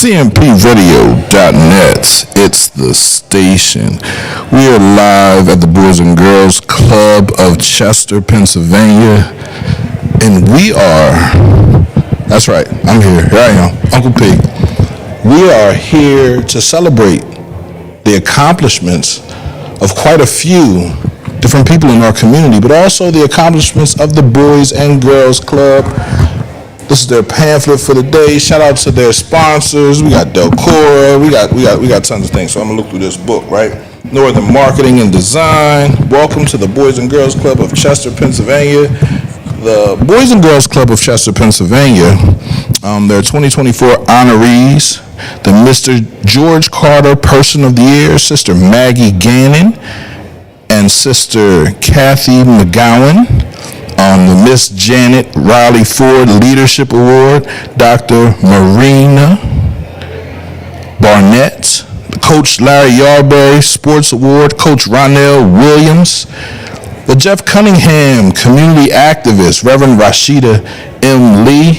CMPRadio.net. It's the station. We are live at the Boys and Girls Club of Chester, Pennsylvania. And that's right, I'm here. Here I am, Uncle P. We are here to celebrate the accomplishments of quite a few different people in our community, but also the accomplishments of the Boys and Girls Club. This is their pamphlet for the day. Shout out to their sponsors. We got Delcora. We got tons of things. So I'm gonna look through this book, right? Northern Marketing and Design. Welcome to the Boys and Girls Club of Chester, Pennsylvania. The Boys and Girls Club of Chester, Pennsylvania. Their 2024 honorees: the Mr. George Carter Person of the Year, Sister Maggie Gannon, and Sister Kathy McGowan. The Miss Janet Riley Ford Leadership Award, Dr. Marina Barnett, Coach Larry Yarberry Sports Award, Coach Ronell Williams, the Jeff Cunningham Community Activist, Reverend Rashida M. Lee,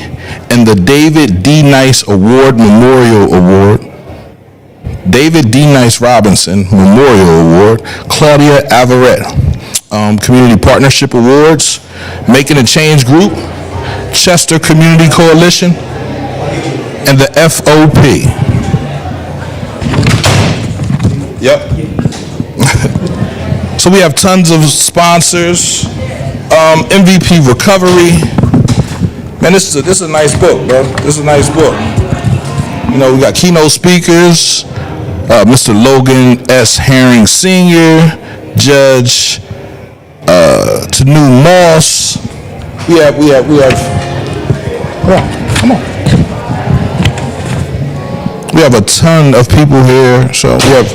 and the David D. Nice Award Memorial Award, David D. Nice Robinson Memorial Award, Claudia Averett. Community Partnership Awards, Making a Change Group, Chester Community Coalition, and the FOP. Yep. So we have tons of sponsors. MVP Recovery. Man, this is a nice book, bro. This is a nice book. You know, we got keynote speakers, Mr. Logan S. Herring Sr., Judge Tanu Moss. We have. Come on. We have a ton of people here. So we have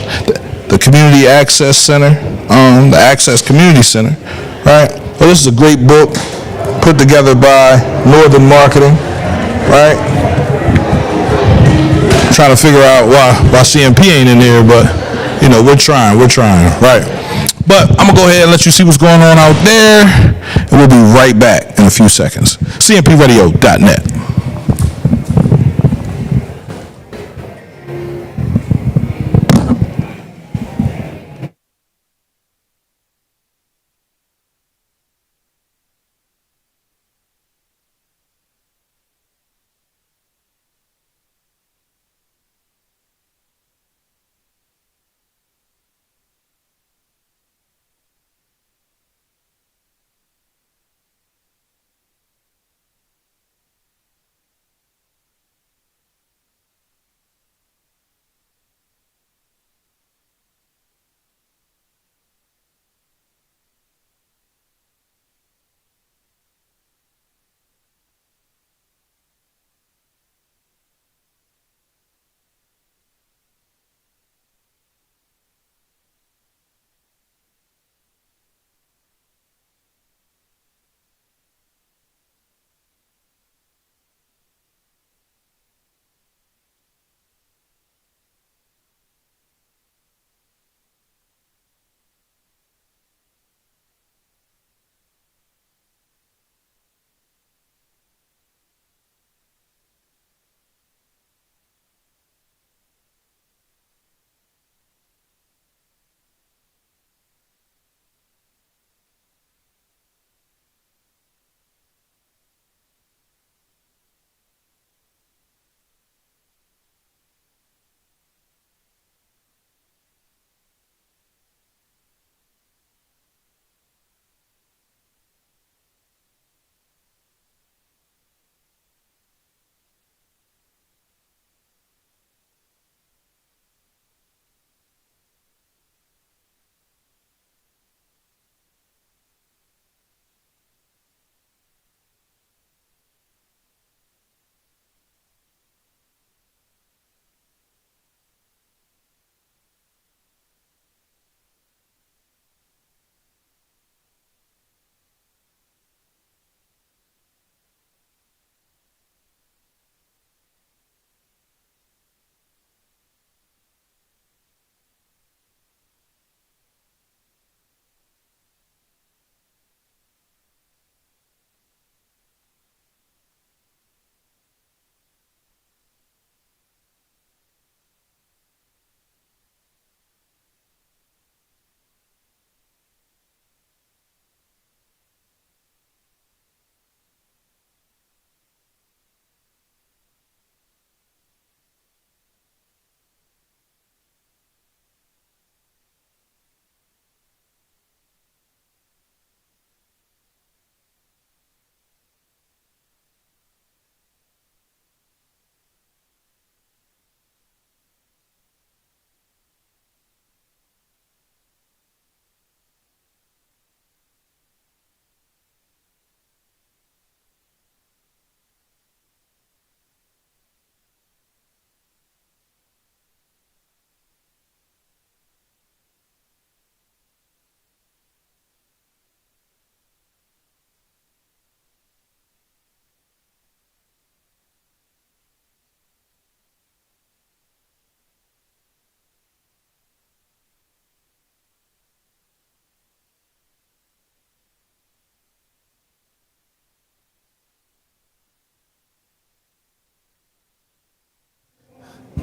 the Community Access Center, the Access Community Center, right? Well, this is a great book put together by Northern Marketing, right? I'm trying to figure out why CMP ain't in there, but you know, we're trying, right? But I'm going to go ahead and let you see what's going on out there, and we'll be right back in a few seconds. CMPRadio.net.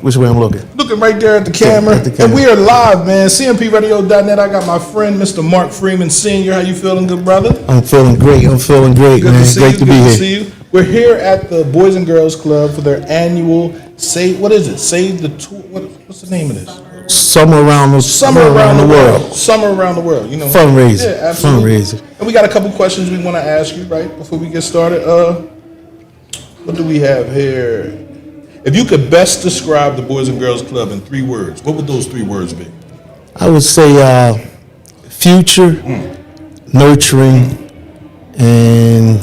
Which way I'm looking? Looking right there at the camera. At the camera. And we are live, man. CMPRadio.net. I got my friend, Mr. Mark Freeman Sr. How you feeling, good brother? I'm feeling great. Good man. To see great you. to Good be to here. See you. We're here at the Boys and Girls Club for their annual Save the Tour. What's the name of this? Summer around the world. Summer around the world. You know. Fundraiser. Yeah, absolutely. Fundraiser. And we got a couple questions we want to ask you right before we get started. What do we have here? If you could best describe the Boys and Girls Club in 3 words, what would those 3 words be? I would say future, nurturing, and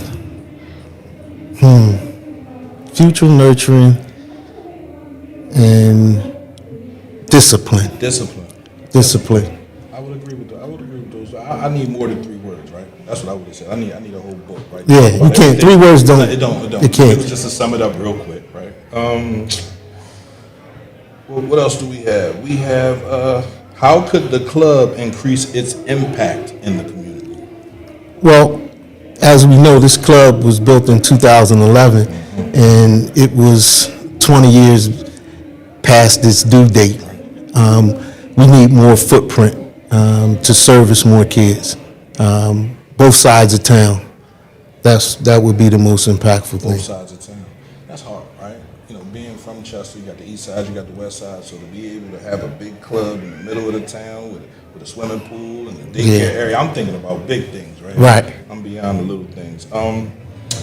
future, nurturing, and discipline. Discipline. I would agree with those. I need more than 3 words, right? That's what I would have said. I need a whole book, right? Yeah, you can't. 3 words don't. It don't. It can't. It was just to sum it up real quick, right? Well, what else do we have? We have how could the club increase its impact in the community? Well, as we know, this club was built in 2011, and it was 20 years past its due date. We need more footprint to service more kids, both sides of town. That would be the most impactful thing. Both sides of town. That's hard, right? You know, being from Chester, you got the east side, you got the west side, so to be able to have a big club in the middle of the town with a swimming pool and a daycare area, I'm thinking about big things, right? Right. I'm beyond the little things.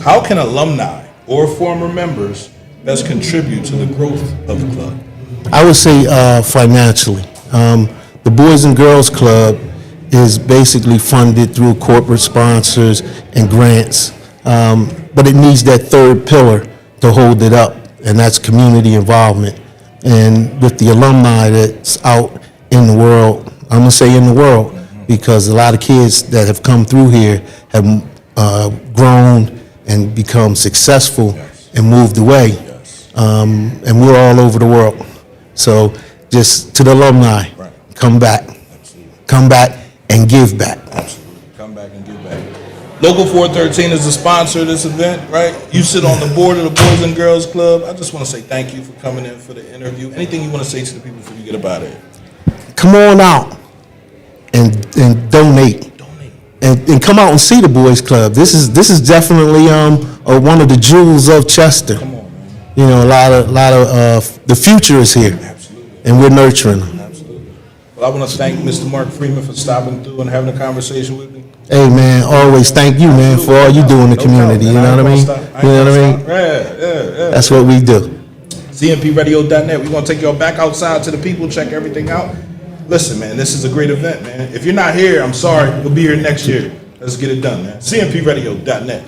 How can alumni or former members best contribute to the growth of the club? I would say financially. The Boys and Girls Club is basically funded through corporate sponsors and grants, but it needs that third pillar to hold it up, and that's community involvement. And with the alumni that's out in the world, I'm gonna say in the world, because a lot of kids that have come through here have grown and become successful and moved away, and we're all over the world. So just to the alumni, come back. Come back and give back. Absolutely. Come back and give back. Local 413 is the sponsor of this event, right? You sit on the board of the Boys and Girls Club. I just want to say thank you for coming in for the interview. Anything you want to say to the people before you get up out of here? Come on out and donate. And come out and see the Boys Club. This is definitely one of the jewels of Chester. Come on, man. You know, a lot of the future is here. Absolutely. And we're nurturing them. Absolutely. Well, I want to thank Mr. Mark Freeman for stopping through and having a conversation with me. Hey man, always thank you, man, for all you do in the community. You know what I mean? You know what I mean? Yeah. That's what we do. CMPRadio.net. We're going to take y'all back outside to the people, check everything out. Listen, man, this is a great event, man. If you're not here, I'm sorry. We'll be here next year. Let's get it done, man. CMPRadio.net.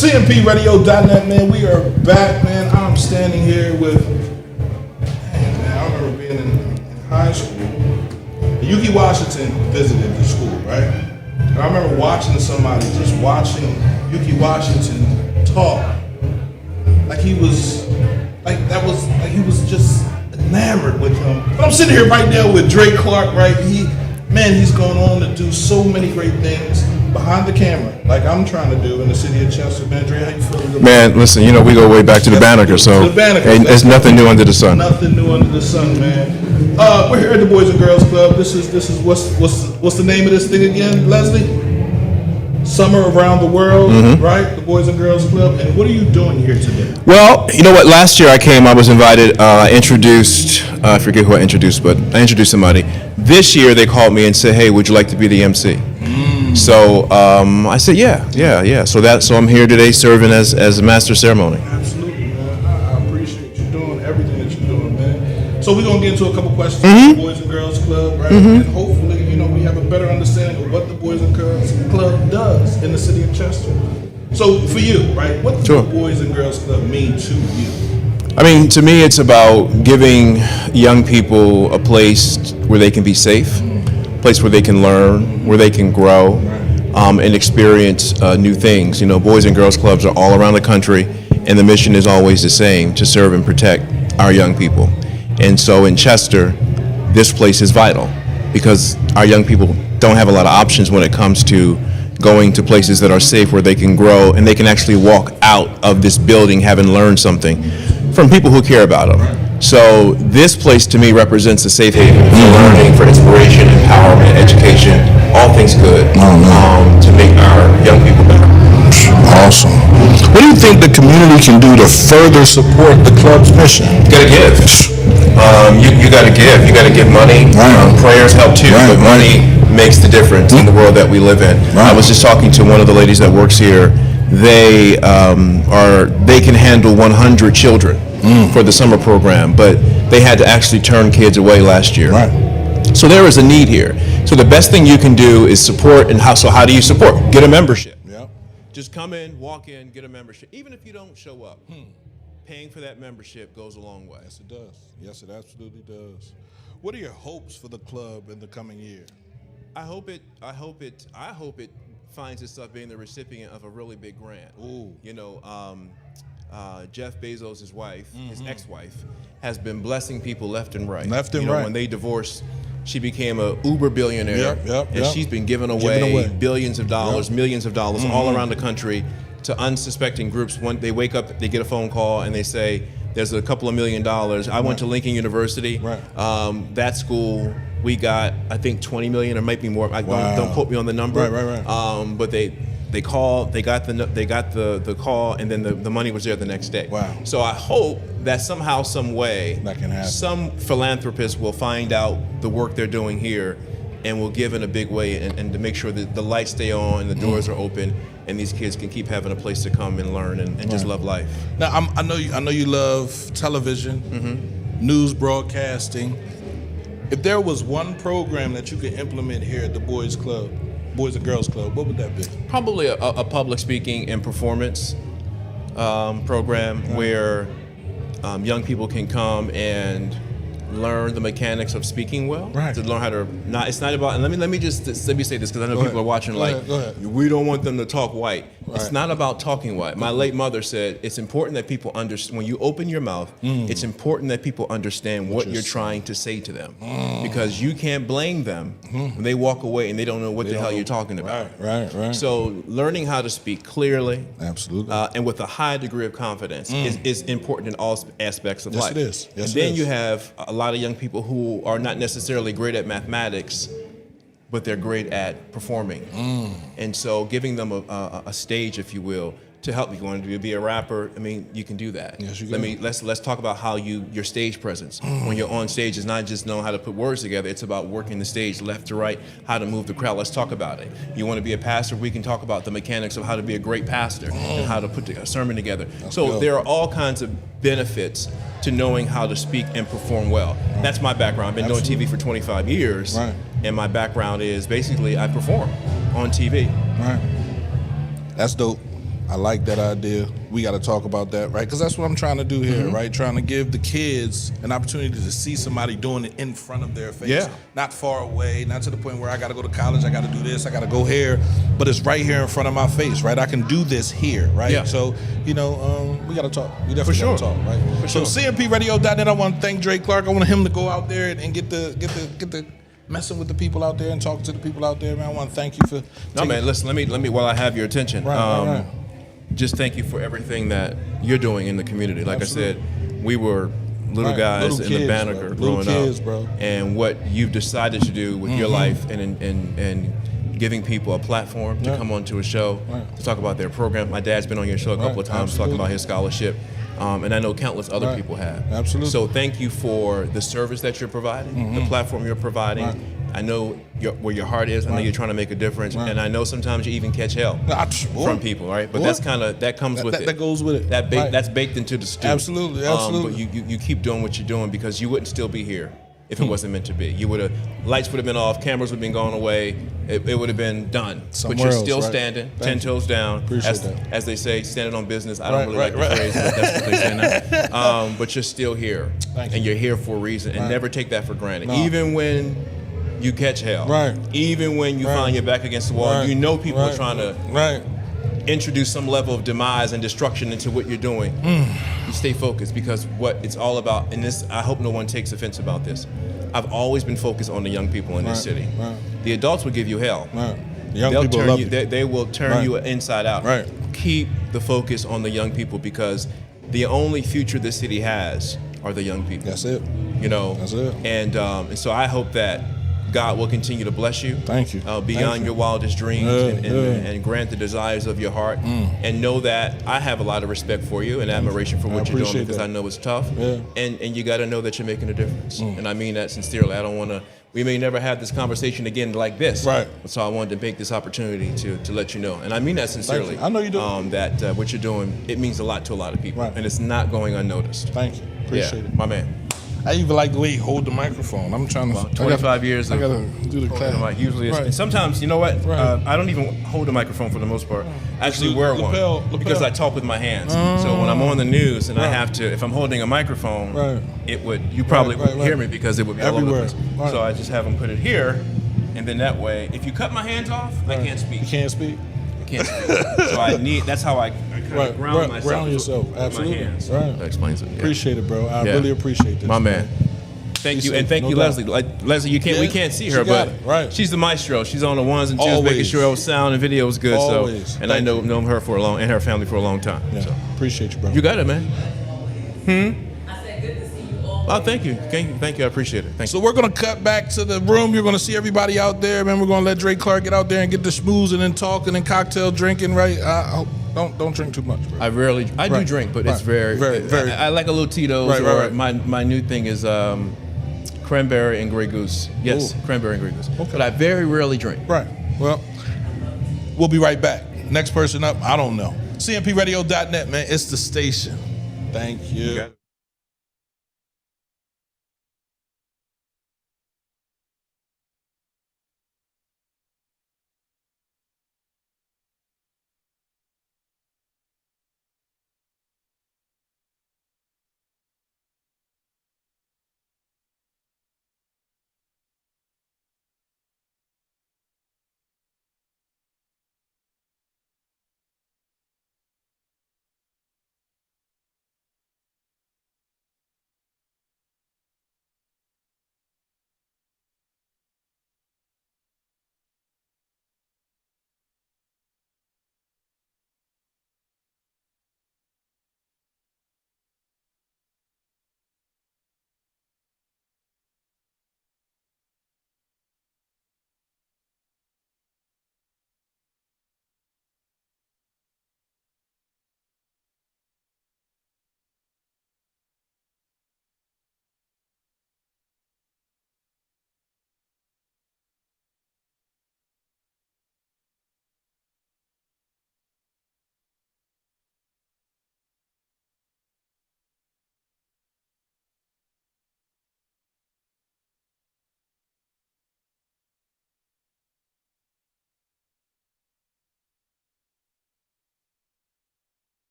CMPRadio.net, man. We are back, man. I'm standing here with, man, I remember being in high school. Yuki Washington visited the school, right? And I remember watching Yuki Washington talk like he was just enamored with him. But I'm sitting here right now with Drake Clark, right? He's going on to do so many great things behind the camera, like I'm trying to do in the city of Chester. Man, Dre, how you feel? Man, listen, we go way back to the Banneker, so there's nothing new under the sun. Nothing new under the sun, man. We're here at the Boys and Girls Club. This is what's the name of this thing again, Leslie? Summer Around the World, right? The Boys and Girls Club. And what are you doing here today? Well, you know what? Last year I came, I was invited, introduced, I forget who I introduced, but I introduced somebody. This year they called me and said, hey, would you like to be the MC? So I said, yeah. So I'm here today serving as a master ceremony. Absolutely, man. I appreciate you doing everything that you're doing, man. So we're going to get into a couple questions about the Boys and Girls Club, right? And hopefully, we have a better understanding of what the Boys and Girls Club does in the city of Chester. So for you, right, what does the Boys and Girls Club mean to you? I mean, to me, it's about giving young people a place where they can be safe, a place where they can learn, where they can grow, and experience new things. Boys and Girls Clubs are all around the country, and the mission is always the same, to serve and protect our young people. And so in Chester, this place is vital, because our young people don't have a lot of options when it comes to going to places that are safe, where they can grow and they can actually walk out of this building having learned something from people who care about them. So this place to me represents a safe haven for learning, for inspiration, empowerment, education, all things good, to make our young people better. Awesome. What do you think the community can do to further support the club's mission? You gotta give. You gotta give. You gotta give money. Prayers help too, but money makes the difference in the world that we live in. I was just talking to one of the ladies that works here. They can handle 100 children for the summer program, but they had to actually turn kids away last year. So there is a need here. So the best thing you can do is support. And how do you support? Get a membership. Just come in, walk in, get a membership. Even if you don't show up, paying for that membership goes a long way. Yes, it does. Yes, it absolutely does. What are your hopes for the club in the coming year? I hope it finds itself being the recipient of a really big grant. Ooh. Jeff Bezos' wife, his ex-wife, has been blessing people left and right. When they divorced, she became a uber billionaire, and she's been giving away billions of dollars, millions of dollars all around the country to unsuspecting groups. When they wake up, they get a phone call and they say, there's a couple of $1 million. I went to Lincoln University. That school, we got, I think, 20 million, or might be more. Don't quote me on the number. But they called, they got the call, and then the money was there the next day. So I hope that somehow, some way, that can happen. Some philanthropist will find out the work they're doing here and will give in a big way, and to make sure that the lights stay on and the doors are open, and these kids can keep having a place to come and learn and just love life. Now, I know you love television, news broadcasting. If there was one program that you could implement here at the Boys and Girls Club, what would that be? Probably a public speaking and performance program where young people can come and learn the mechanics of speaking well. To learn how to it's not about, and let me say this, because I know people are watching. Go ahead. We don't want them to talk white. It's not about talking white. My late mother said it's important that people understand, when you open your mouth, it's important that people understand what you're trying to say to them, because you can't blame them when they walk away and they don't know what the hell you're talking about. So learning how to speak clearly, absolutely, and with a high degree of confidence is important in all aspects of life. Yes, it is. And then you have a lot of young people who are not necessarily great at mathematics, but they're great at performing. And so giving them a stage, if you will, to help you. Want to be a rapper? I mean, you can do that. Yes, you can. Let's talk about how your stage presence. When you're on stage, is not just knowing how to put words together. It's about working the stage left to right, how to move the crowd. Let's talk about it. You want to be a pastor? We can talk about the mechanics of how to be a great pastor and how to put a sermon together. There are all kinds of benefits to knowing how to speak and perform well. That's my background. I've been doing TV for 25 years, and my background is basically I perform on TV. That's dope. I like that idea. We got to talk about that, right? Because that's what I'm trying to do here, right? Trying to give the kids an opportunity to see somebody doing it in front of their face. Yeah. Not far away, not to the point where I got to go to college, I got to do this, I got to go here, but it's right here in front of my face, right? I can do this here, right? Yeah. So, we got to talk. We definitely got to talk, right? For So sure. CMPRadio.net, I want to thank Drake Clark. I want him to go out there and get the messing with the people out there and talking to the people out there, man. I want to thank you for No, man, listen, let me while I have your attention. Right. Just thank you for everything that you're doing in the community. Like Absolutely. I said, we were little Right. guys Little in the kids, Banneker bro. growing Little kids, up. bro. And what you've decided to do with your life and giving people a platform to come onto a show to talk about their program. My dad's been on your show a couple of times talking about his scholarship. And I know countless other people have. Absolutely. So thank you for the service that you're providing, the platform you're providing. I know where your heart is. I know you're trying to make a difference, and I know sometimes you even catch hell from people, right? But that's that comes with it. That goes with it. That's baked into the stew. Absolutely. But you keep doing what you're doing because you wouldn't still be here if it wasn't meant to be. You would have lights would have been off, cameras would have been going away. It would have been done. Somewhere but you're else, still right? standing, Thank 10 toes down. Appreciate that. As they say, standing on business. I don't really Right, like the phrase, but that's what they say now. But you're still here, Thank and you. you're here for a reason, and Right. never take that for granted. No. Even when you catch hell, Right. even when you Right. find your back against the wall, Right. you know people Right. are trying to Right. introduce some level of demise and destruction into what you're doing. You stay focused because what it's all about, and this, I hope no one takes offense about this. I've always been focused on the young people in this city. Right. The adults will give you hell. Right. Young They'll people turn love you. you. They will turn Right. you inside out. Right. Keep the focus on the young people because the only future this city has are the young people. That's it. That's it. And so I hope that God will continue to bless you. Thank you. Beyond Thank you. your wildest dreams and grant the desires of your heart. And know that I have a lot of respect for you and admiration for what you're doing appreciate because that. I know it's tough. Yeah. And you got to know that you're making a difference. And I mean that sincerely. I don't want to. We may never have this conversation again like this. Right. So I wanted to make this opportunity to let you know. And I mean that sincerely. I know you do. That what you're doing, it means a lot to a lot of people. Right. And it's not going unnoticed. Thank you. Appreciate Yeah, it. my man. I even like the way you hold the microphone. I'm trying to. Well, 25 years I of gotta do the holding clap. the mic. Usually, it's, Right. and sometimes, you know what? Right. I don't even hold the microphone for the most part. I actually wear Lapel. one because I talk with my hands. So when I'm on the news and I Right. have to, if I'm holding a microphone, Right. it would you probably Right, wouldn't hear right. me because it would be Everywhere. all over the place. Right. So I just have them put it here, and then that way, if you cut my hands off, I can't speak. You can't speak. I can't speak. So I need. That's how I kind Right. of ground myself. Ground yourself. with Absolutely. My hands. Right. That explains it. Yeah. Appreciate it, bro. I Yeah. really appreciate this. My man. Thank you, safe, and thank no you, doubt. Leslie. Like Leslie, you can't. We Yeah, can't see she her, got but it, right. she's the maestro. She's on the ones and twos, making Always. sure our sound and video is good. Always. So, and I Thank know you. known her for a long, and her family for a long time. Yeah. So, Appreciate you, bro. you got it, man. I said, good to see you all. Oh, thank you. Thank you. I appreciate it. Thank So you. we're gonna cut back to the room. You're gonna see everybody out there, man. We're gonna let Drake Clark get out there and get the schmoozing and talking and cocktail drinking, right? Don't drink too much, bro. I do Right. drink, but it's Right. very, Very- I like a little Tito's. Right, or right. My new thing is cranberry and Grey Goose. Yes, Ooh. cranberry and Grey Goose. Okay. But I very rarely drink. Right. Well, we'll be right back. Next person up, I don't know. CMPRadio.net, man. It's the station. Thank you.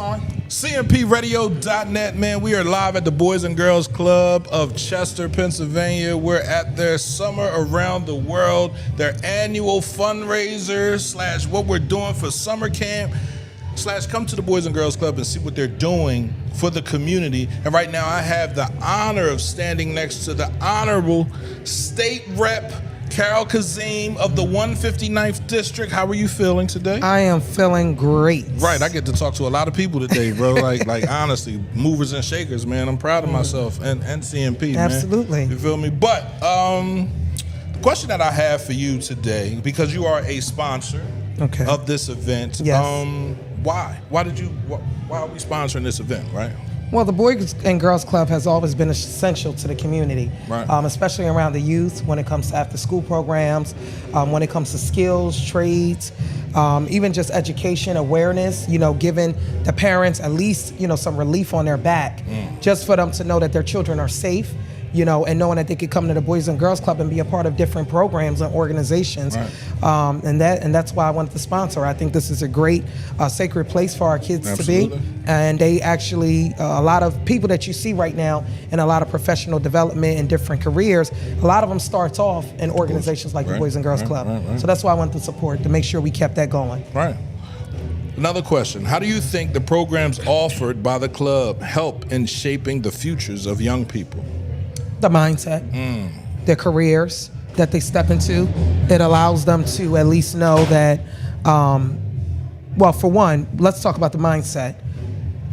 on? CMPradio.net, man. We are live at the Boys and Girls Club of Chester, Pennsylvania. We're at their Summer Around the World, their annual fundraiser / what we're doing for summer camp / come to the Boys and Girls Club and see what they're doing for the community. And right now I have the honor of standing next to the Honorable State Rep Carol Kazim of the 159th District. How are you feeling today? I am feeling great. Right, I get to talk to a lot of people today, bro. like honestly, movers and shakers, man. I'm proud of myself and CMP, man. Absolutely. You feel me? But the question that I have for you today, because you are a sponsor of this event, Yes. why? Why are we sponsoring this event, right? Well, the Boys and Girls Club has always been essential to the community, Right. Especially around the youth when it comes to after-school programs, when it comes to skills, trades, even just education, awareness, giving the parents at least, some relief on their back, just for them to know that their children are safe, and knowing that they could come to the Boys and Girls Club and be a part of different programs and organizations. Right. And that's why I wanted to sponsor. I think this is a great sacred place for our kids Absolutely. to be. And they actually, a lot of people that you see right now in a lot of professional development and different careers, a lot of them starts off in organizations like the Right, Boys and Girls right, Club. right. So that's why I wanted to support, to make sure we kept that going. Right. Another question. How do you think the programs offered by the club help in shaping the futures of young people? The mindset, their careers that they step into. It allows them to at least know that, well, for one, let's talk about the mindset.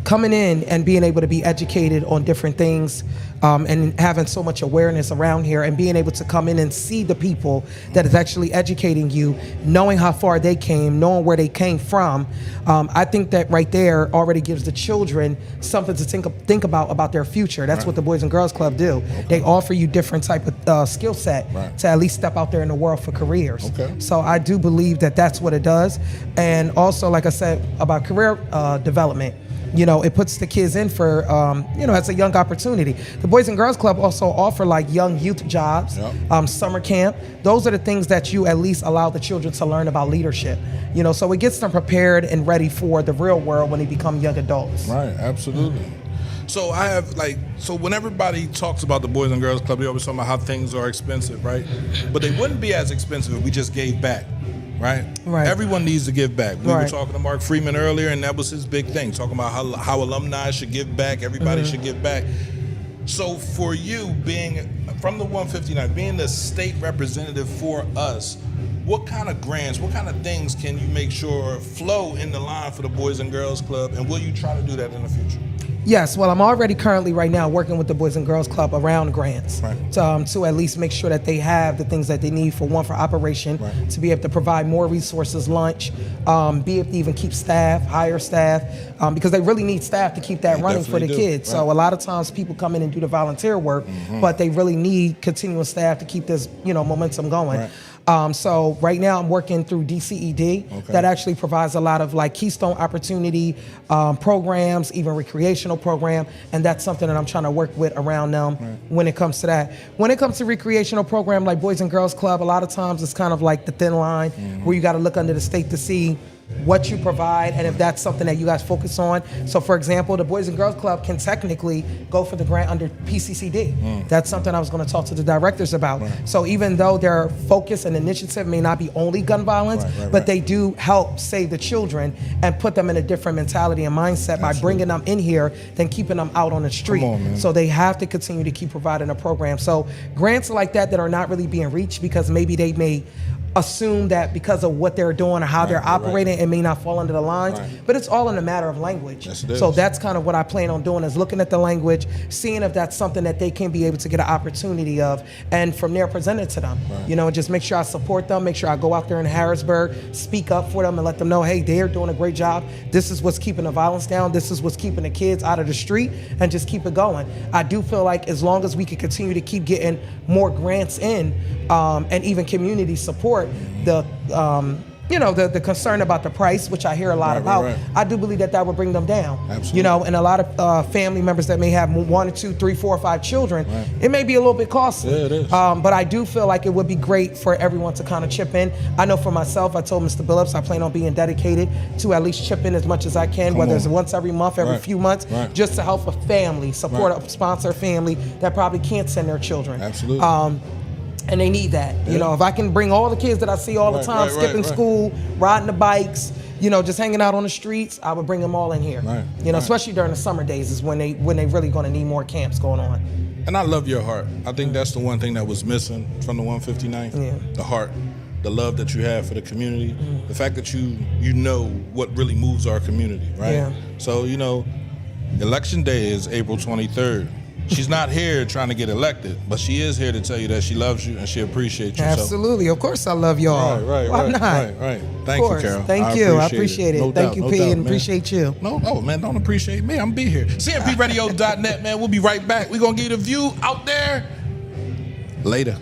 Coming in and being able to be educated on different things and having so much awareness around here and being able to come in and see the people that is actually educating you, knowing how far they came, knowing where they came from, I think that right there already gives the children something to think about their future. That's what the Boys and Girls Club do. They offer you different type of skill set to at least step out there in the world for careers. So I do believe that that's what it does. And also, like I said, about career development, it puts the kids in for, it's a young opportunity. The Boys and Girls Club also offer like young youth jobs, summer camp. Those are the things that you at least allow the children to learn about leadership. So it gets them prepared and ready for the real world when they become young adults. Right, absolutely. So I have so when everybody talks about the Boys and Girls Club, they always talk about how things are expensive, right? But they wouldn't be as expensive if we just gave back. Right? Everyone needs to give back. We were talking to Mark Freeman earlier, and that was his big thing, talking about how alumni should give back, everybody should give back. So for you, being from the 159, being the state representative for us, what kind of grants, what kind of things can you make sure flow in the line for the Boys and Girls Club, and will you try to do that in the future? Yes, well, I'm already currently right now working with the Boys and Girls Club around grants to at least make sure that they have the things that they need for operation, to be able to provide more resources, lunch, be able to even keep staff, hire staff, because they really need staff to keep that running for the kids. So a lot of times people come in and do the volunteer work, but they really need continuous staff to keep this, momentum going. So right now I'm working through DCED that actually provides a lot of like Keystone Opportunity programs, even recreational program, and that's something that I'm trying to work with around them when it comes to that. When it comes to recreational program like Boys and Girls Club, a lot of times it's kind of like the thin line where you got to look under the state to see what you provide and if that's something that you guys focus on. So for example, the Boys and Girls Club can technically go for the grant under PCCD. That's something I was going to talk to the directors about. So even though their focus and initiative may not be only gun violence, but they do help save the children and put them in a different mentality and mindset by bringing them in here than keeping them out on the street. So they have to continue to keep providing a program. So grants like that are not really being reached because maybe they may assume that because of what they're doing or how they're operating, it may not fall under the lines, but it's all in a matter of language. So that's kind of what I plan on doing, is looking at the language, seeing if that's something that they can be able to get an opportunity of, and from there present it to them. Just make sure I support them, make sure I go out there in Harrisburg, speak up for them and let them know, hey, they're doing a great job. This is what's keeping the violence down. This is what's keeping the kids out of the street, and just keep it going. I do feel like as long as we can continue to keep getting more grants in, and even community support, the the concern about the price, which I hear a lot about, right. I do believe that would bring them down. Absolutely. And a lot of family members that may have 1 or 2, 3, 4, or 5 children, it may be a little bit costly. Yeah, it is. But I do feel like it would be great for everyone to kind of chip in. I know for myself, I told Mr. Billups I plan on being dedicated to at least chip in as much as I can, whether it's once every month, every few months, just to help a family, support a sponsor family that probably can't send their children. Absolutely. And they need that. If I can bring all the kids that I see all the time, skipping school, riding the bikes, just hanging out on the streets, I would bring them all in here. Especially during the summer days is when they really going to need more camps going on. And I love your heart. I think that's the one thing that was missing from the 159th. Yeah. The heart, the love that you have for the community, the fact that you know what really moves our community, right? Yeah. So, election day is April 23rd. She's not here trying to get elected, but she is here to tell you that she loves you and she appreciates you. Absolutely. Of course I love y'all. Why not? Right. Thank you, Carol. Thank you. I appreciate it. No Thank doubt, you, no P, doubt, and man. appreciate you. No, man, don't appreciate me. I'm be here. CMPRadio.net, man. We'll be right back. We're going to give you the view out there. Later.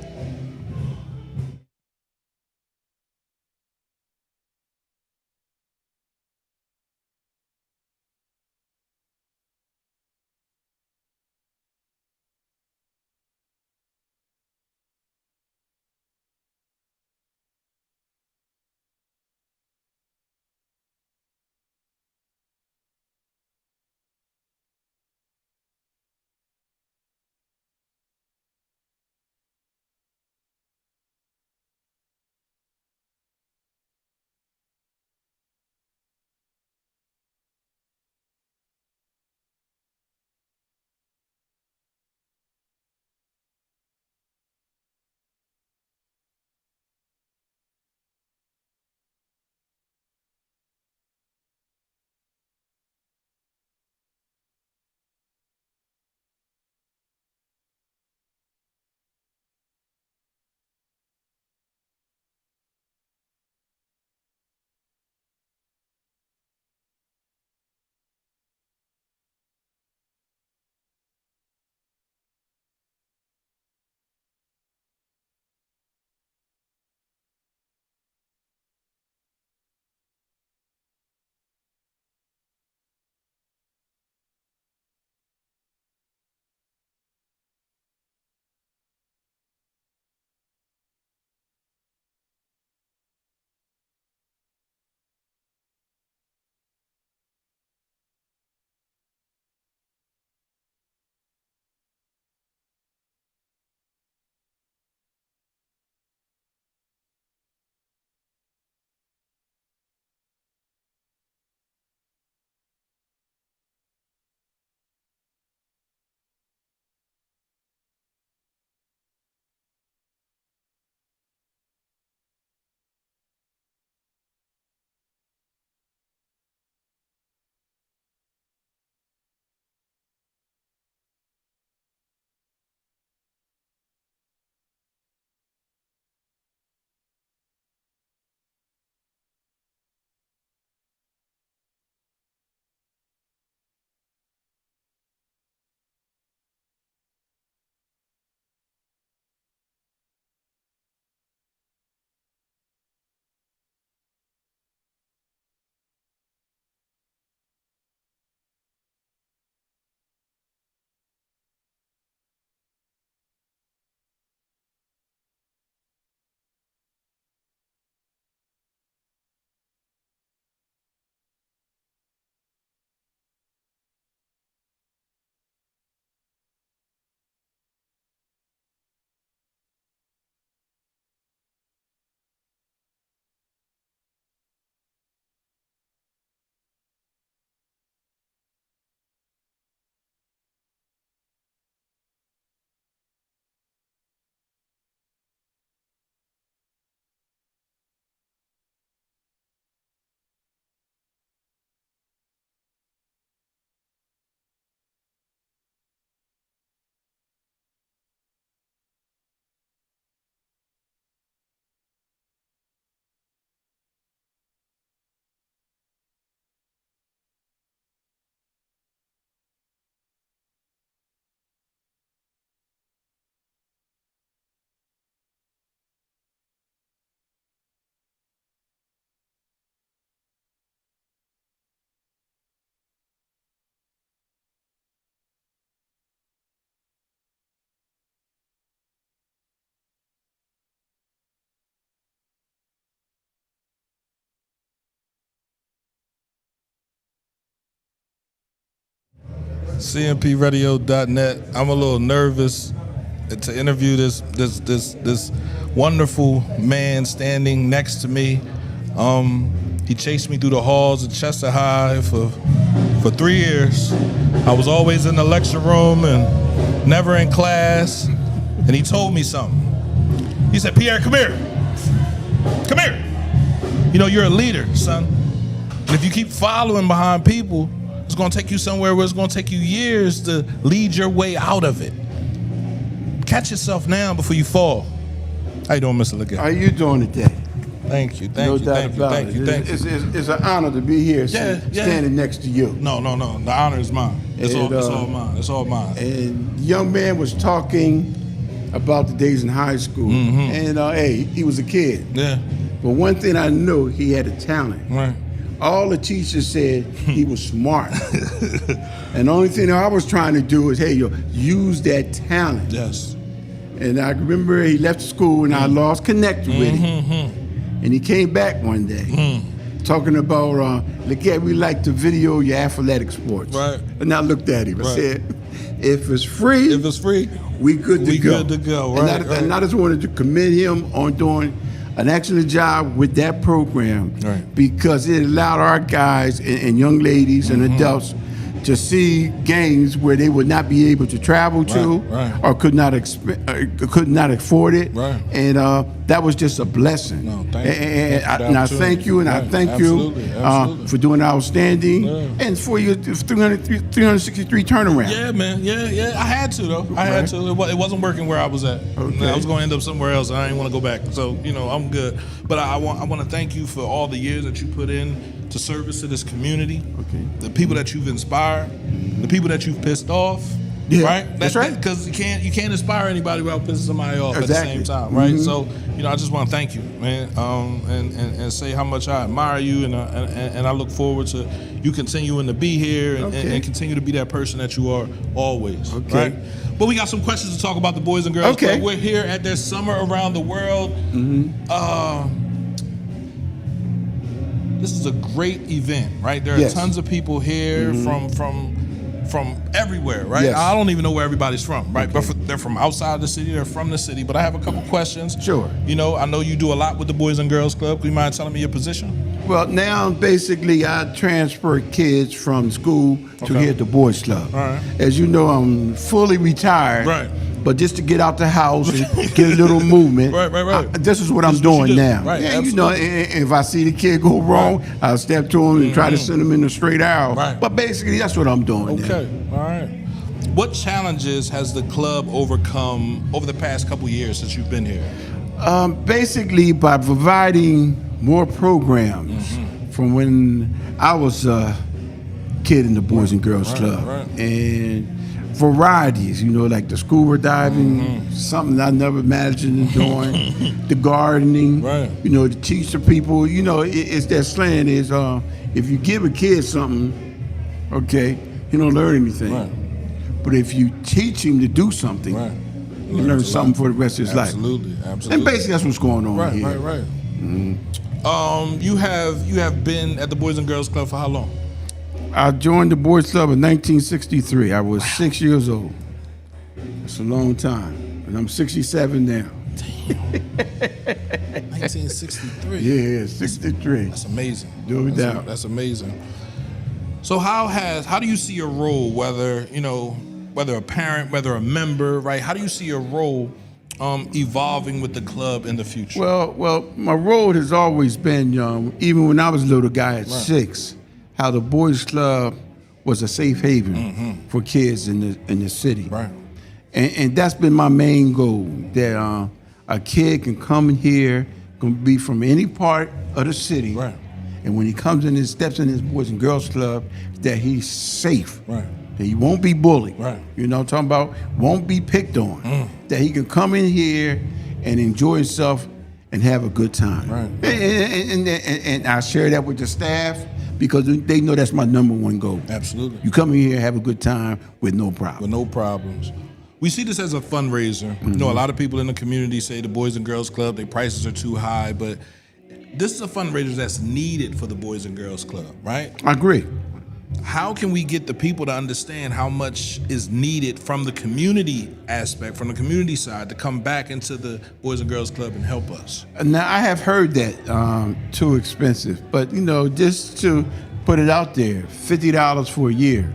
cmpradio.net. I'm a little nervous to interview this wonderful man standing next to me. He chased me through the halls of Chester High for 3 years. I was always in the lecture room and never in class. And he told me something. He said, "Pierre, come here. Come here. You know, you're a leader, son. And if you keep following behind people, it's going to take you somewhere where it's going to take you years to lead your way out of it. Catch yourself now before you fall." How you doing, Mr. Leggett? How you doing today? Thank you, No doubt about it. It's an honor to be here, standing next to you. No. The honor is mine. It's all mine. It's all mine. And the young man was talking about the days in high school. And hey, he was a kid. Yeah. But one thing I knew, he had a talent. Right. All the teachers said he was smart. And the only thing I was trying to do is, hey, use that talent. Yes. And I remember he left school and I lost connection with him. And he came back one day talking about, look at, we like to video your athletic sports. Right. And I looked at him. I Right. said, if it's free, we good to go. Good to go. Right. And I just wanted to commend him on doing an excellent job with that program, Right. because it allowed our guys and young ladies and adults to see games where they would not be able to travel to, Right. or could not afford it, Right. and that was just a blessing. No, thank you. And I thank you, and I Right. thank Absolutely. you for doing outstanding, and for your 363 turnaround. Yeah, man. Yeah. I had to though. I had to. It wasn't working where I was at. Okay. I was going to end up somewhere else. And I didn't want to go back. So I'm good. But I want to thank you for all the years that you put in to service to this community. Okay. The people that you've inspired, the people that you've pissed off. Yeah, Right. that's right. Because you can't inspire anybody without pissing somebody off Exactly. at the same time. Right. So I just want to thank you, man, and say how much I admire you, and I look forward to you continuing to be here and continue to be that person that you are always. Okay. Right. But we got some questions to talk about the Boys and Girls Okay. Club. We're here at their Summer Around the World. This is a great event, right? There are Yes. tons of people here from everywhere, right? Yes. I don't even know where everybody's from, right? But they're from outside the city, they're from the city. But I have a couple questions. Sure. I know you do a lot with the Boys and Girls Club. Do you mind telling me your position? Well, now basically I transfer kids from school to Okay. here at the Boys Club. All right. As you know, I'm fully retired. Right. But just to get out the house and get a little movement. Right. This is what I'm This is what doing you do. now. Right, And absolutely. if I see the kid go wrong, I'll step to him and try to send him in the straight aisle. Right. But basically, that's what I'm doing now. Okay. All right. What challenges has the club overcome over the past couple years since you've been here? Basically, by providing more programs from when I was a kid in the Boys and Girls Club. right. And varieties, like the scuba diving, something I never imagined doing, the gardening, Right. to teach the people, it's that slang is, if you give a kid something, okay, he don't learn anything. Right. But if you teach him to do something, Right. he learns something for the rest of his life. Absolutely. And basically that's what's going on Right, here. right. You have been at the Boys and Girls Club for how long? I joined the Boys Club in 1963. I was 6 years old. It's a long time. And I'm 67 now. 1963. Yeah, 63. That's amazing. No doubt. That's amazing. So how do you see your role, whether a parent, whether a member, right? How do you see your role evolving with the club in the future? Well, my role has always been, even when I was a little guy at 6, how the Boys Club was a safe haven for kids in the city. Right. And that's been my main goal, that a kid can come in here, can be from any part of the city. Right. And when he comes in and steps in his Boys and Girls Club, that he's safe. Right. That he won't be bullied. Right. You know what I'm talking about? Won't be picked on. That he can come in here and enjoy himself and have a good time. Right. And I share that with the staff, because they know that's my number one goal. Absolutely. You come in here, have a good time with no problem. With no problems. We see this as a fundraiser. A lot of people in the community say the Boys and Girls Club, their prices are too high, but this is a fundraiser that's needed for the Boys and Girls Club, right? I agree. How can we get the people to understand how much is needed from the community aspect, from the community side, to come back into the Boys and Girls Club and help us? Now I have heard that too expensive, but just to put it out there, $50 for a year.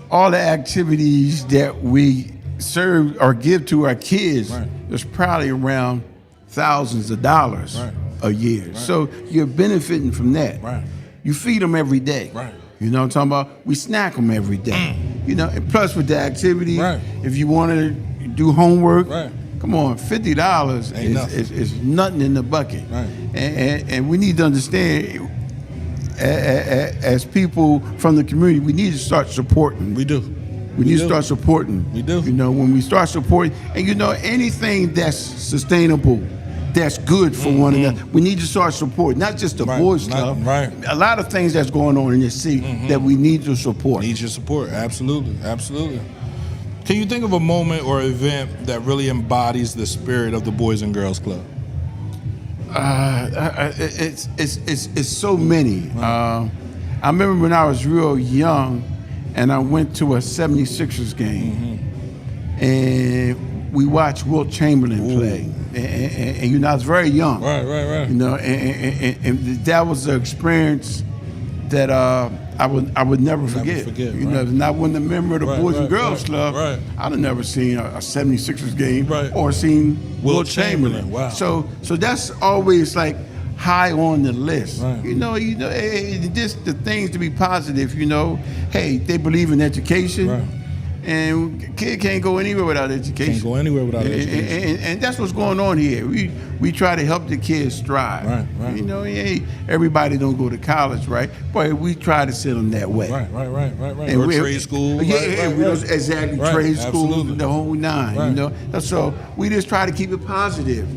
All the activities that we serve or give to our kids is probably around thousands of dollars a year. So you're benefiting from that. You feed them every day. You know what I'm talking about? We snack them every day. And plus with the activity, if you want to do homework, come on, $50 is nothing in the bucket. And we need to understand, as people from the community, we need to start supporting. We do. We need to start supporting. We do. When we start supporting, and anything that's sustainable, that's good for one another, we need to start supporting, not just the boys club. A lot of things that's going on in this city that we need to support. Need your support, absolutely, absolutely. Can you think of a moment or event that really embodies the spirit of the Boys and Girls Club? It's so many. I remember when I was real young, and I went to a 76ers game, and we watched Wilt Chamberlain play. And I was very young. Right. And that was an experience that I would never forget. If I wasn't a member of the Boys and Girls Club, I'd have never seen a 76ers game or seen Wilt Chamberlain. Wow. So that's always like high on the list. Just the things to be positive. Hey, they believe in education. And kid can't go anywhere without education. Can't go anywhere without education. And that's what's going on here. We try to help the kids strive. Everybody don't go to college, right? But we try to send them that way. Right. And or trade school. Exactly. Trade school, absolutely. the whole nine. So we just try to keep it positive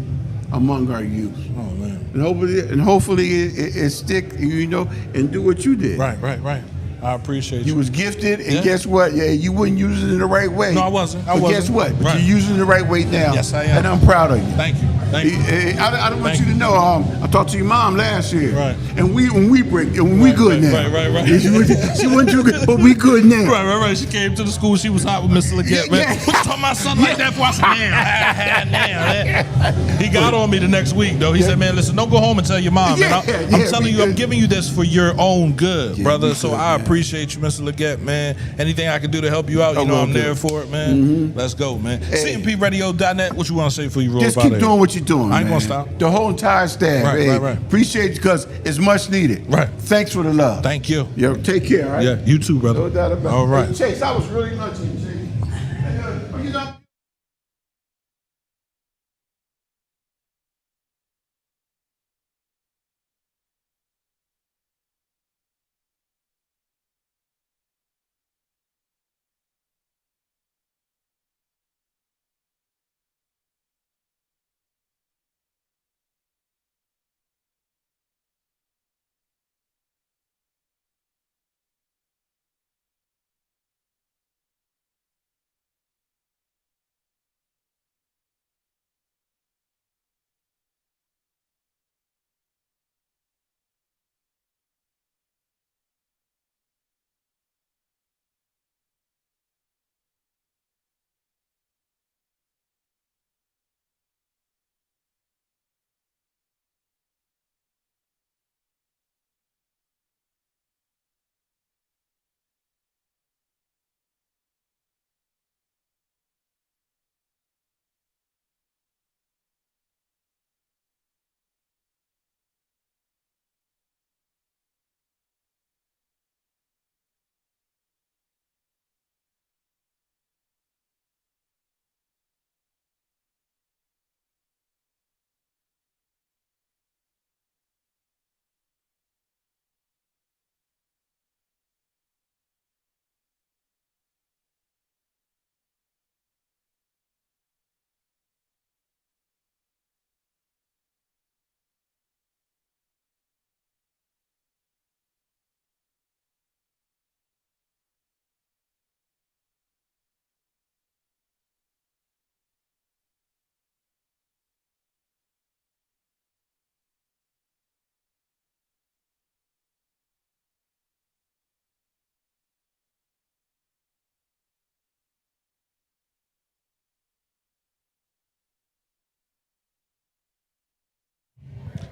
among our youth. Oh man. And hopefully it stick. And do what you did. Right. I appreciate you. You was gifted, and guess what? Yeah, you wouldn't use it in the right way. No, I wasn't. But guess what? But you're using it in the right way now. Yes, I am. And I'm proud of you. Thank you. I don't want you to know. I talked to your mom last year. Right. And we good now. Right. She wasn't too good, but we good now. Right. She came to the school. She was hot with Mr. Leggett, man. What you talking about something like that for? I said, man. He got on me the next week, though. He said, man, listen, don't go home and tell your mom, man. I'm telling you, I'm giving you this for your own good, brother. So I appreciate you, Mr. Leggett, man. Anything I can do to help you out, I'm there for it, man. Let's go, man. CMPRadio.net, what you want to say before you roll Just out keep here? doing what you're doing, I ain't man. gonna stop. The whole entire staff. Right. Appreciate you because it's much needed. Right. Thanks for the love. Thank you. Yo, take care, all right? Yeah, you too, brother. No doubt about it. All right. Hey, Chase, I was really lucky, Chase.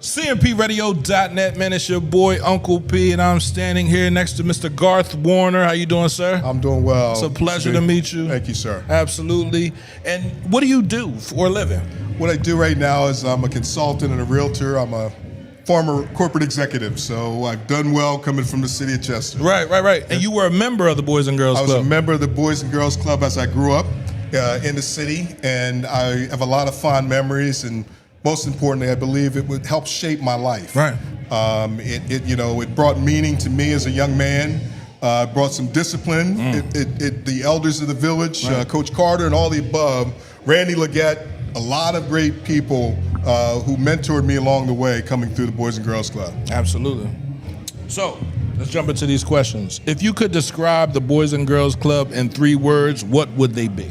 CMPRadio.net, man. It's your boy Uncle P, and I'm standing here next to Mr. Garth Warner. How you doing, sir? I'm doing well. It's a pleasure to meet you. Thank you, sir. Absolutely. And what do you do for a living? What I do right now is I'm a consultant and a realtor. I'm a former corporate executive, so I've done well coming from the city of Chester. Right. And you were a member of the Boys and Girls Club. I was a member of the Boys and Girls Club as I grew up in the city, and I have a lot of fond memories, and most importantly, I believe it would help shape my life. Right. It brought meaning to me as a young man. Brought some discipline. The elders of the village, Coach Carter and all the above, Randy Leggett, a lot of great people who mentored me along the way coming through the Boys and Girls Club. Absolutely. So, let's jump into these questions. If you could describe the Boys and Girls Club in 3 words, what would they be?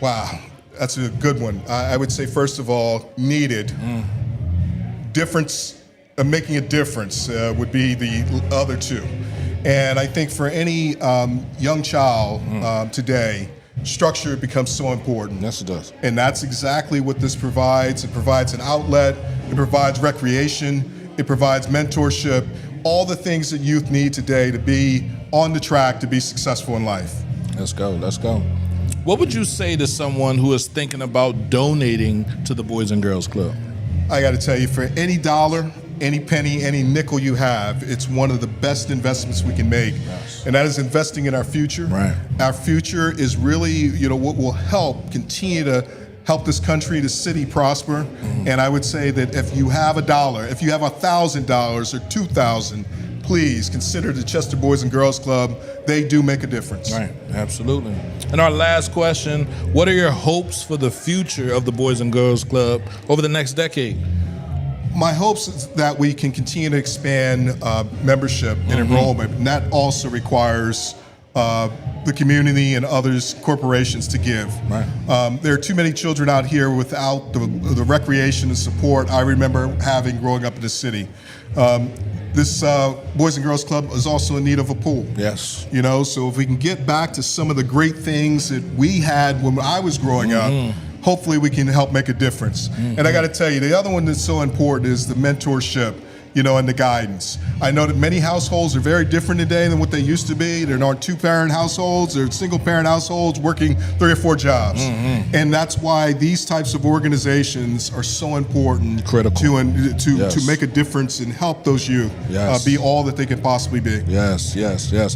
Wow, that's a good one. I would say, first of all, needed. Difference, making a difference would be the other 2. And I think for any young child today, structure becomes so important. Yes, it does. And that's exactly what this provides. It provides an outlet, it provides recreation, it provides mentorship, all the things that youth need today to be on the track to be successful in life. Let's go. What would you say to someone who is thinking about donating to the Boys and Girls Club? I got to tell you, for any dollar, any penny, any nickel you have, it's one of the best investments we can make. Yes. And that is investing in our future. Right. Our future is really, what will continue to help this country, the city prosper. And I would say that if you have $1, if you have $1,000 or $2,000, please consider the Chester Boys and Girls Club. They do make a difference. Right, absolutely. And our last question, what are your hopes for the future of the Boys and Girls Club over the next decade? My hopes is that we can continue to expand membership and enrollment, and that also requires the community and others, corporations, to give. Right. There are too many children out here without the recreation and support I remember having growing up in the city. This Boys and Girls Club is also in need of a pool. Yes. So if we can get back to some of the great things that we had when I was growing up, hopefully we can help make a difference. And I got to tell you, the other one that's so important is the mentorship, and the guidance. I know that many households are very different today than what they used to be. There aren't 2-parent households, there are single-parent households working 3 or 4 jobs. And that's why these types of organizations are so important. Critical. To make a difference and help those youth be all that they can possibly be. Yes.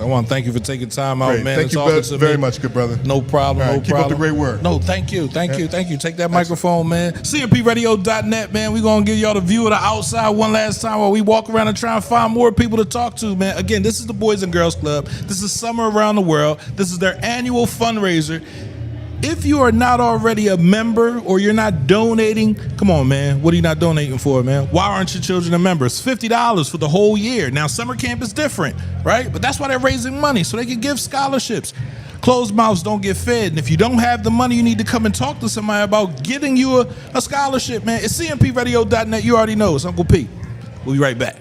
I want to thank you for taking time out, Great. man. Thank you very much, good brother. No problem, All right, keep up the great work. No, thank you. Take that microphone, man. CMPRadio.net, man. We're going to give y'all the view of the outside one last time while we walk around and try and find more people to talk to, man. Again, this is the Boys and Girls Club. This is Summer Around the World. This is their annual fundraiser. If you are not already a member or you're not donating, come on, man. What are you not donating for, man? Why aren't your children a member? It's $50 for the whole year. Now, summer camp is different, right? But that's why they're raising money, so they can give scholarships. Closed mouths don't get fed. And if you don't have the money, you need to come and talk to somebody about getting you a scholarship, man. It's CMPRadio.net. You already know. It's Uncle P. We'll be right back.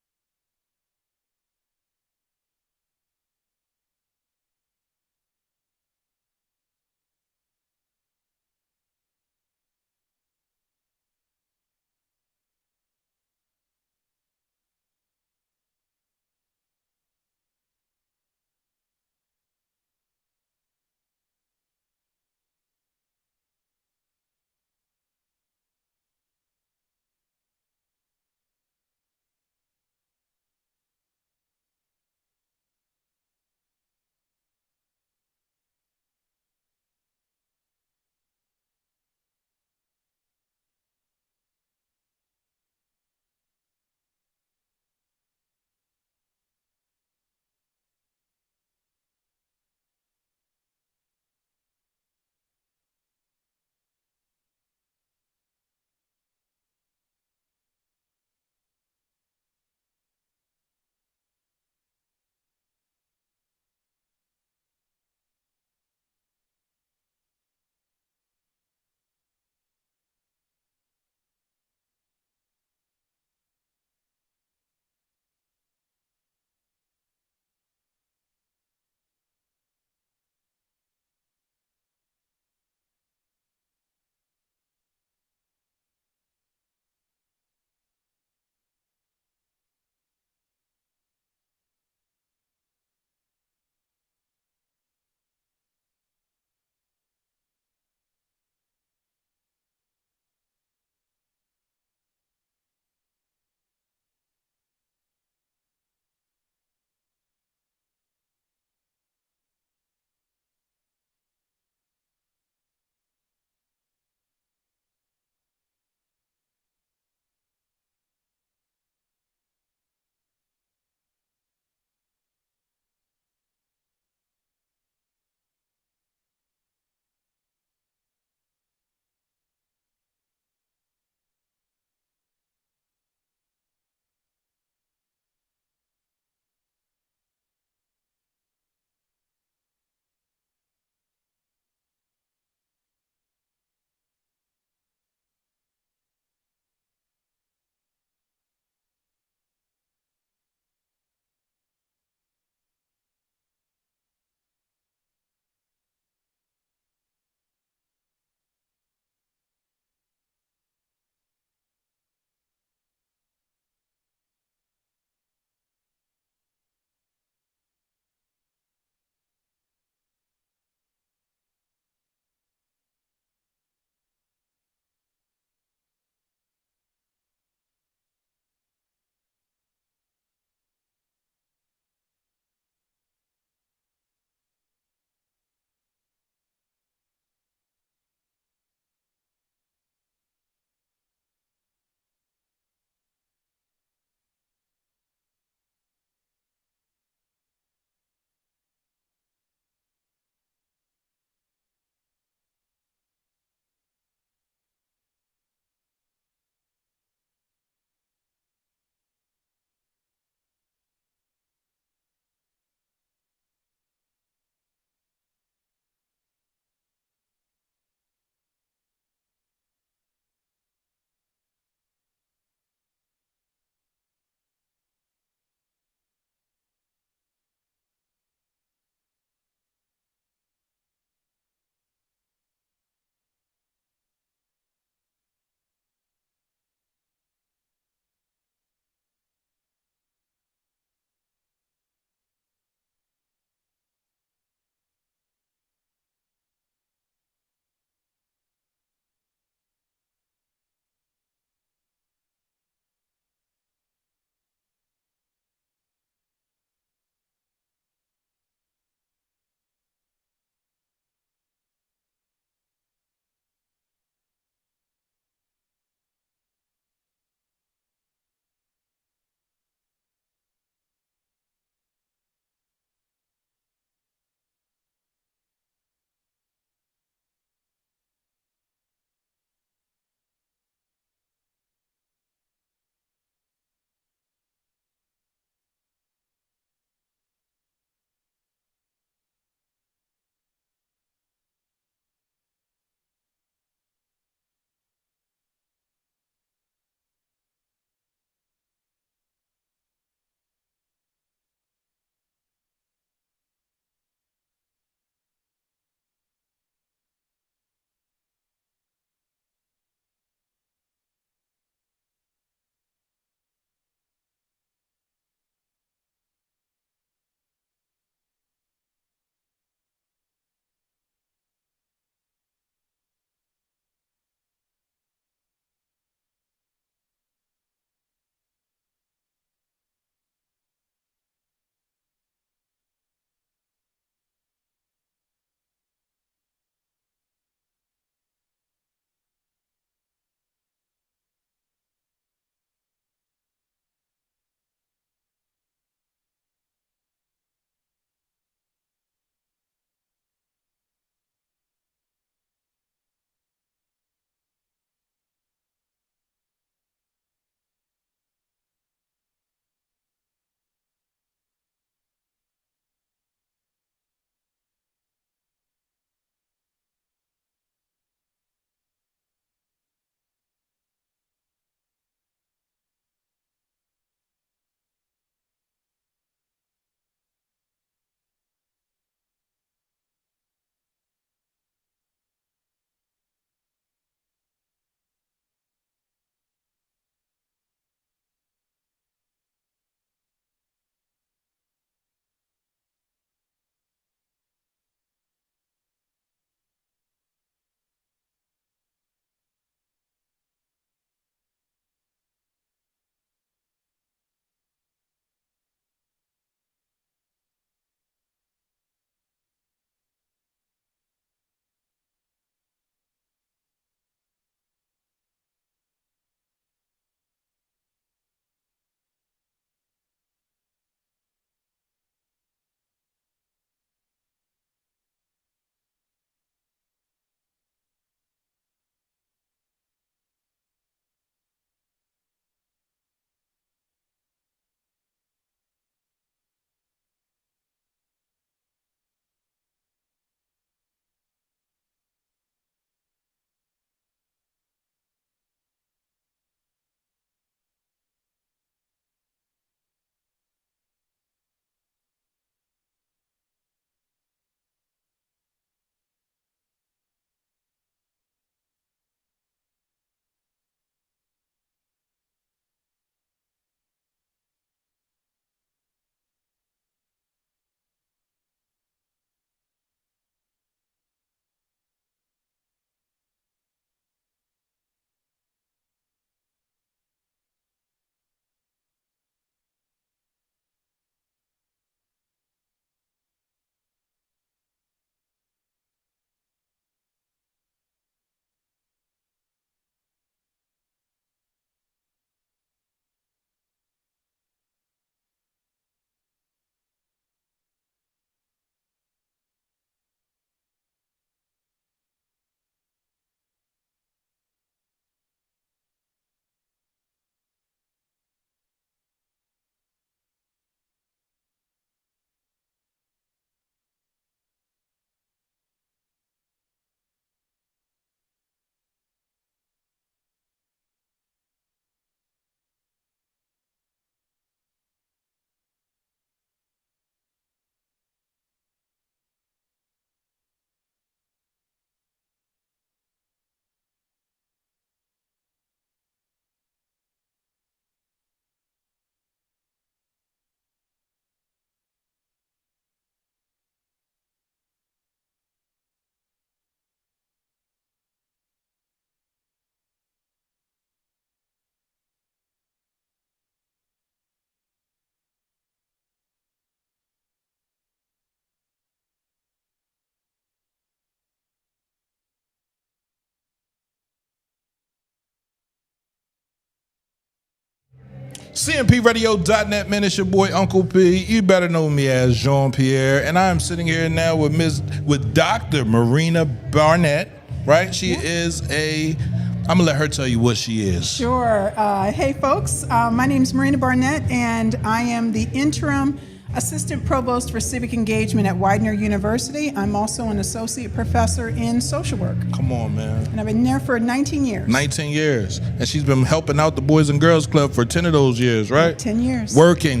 CMPRadio.net, man. It's your boy Uncle P. You better know me as Jean-Pierre, and I am sitting here now with Dr. Marina Barnett. Right? She is I'm gonna let her tell you what she is. Sure. Hey, folks. My name is Marina Barnett, and I am the interim Assistant Provost for Civic Engagement at Widener University. I'm also an associate professor in social work. Come on, man. And I've been there for 19 years. 19 years. And she's been helping out the Boys and Girls Club for 10 of those years, right? 10 years. Working,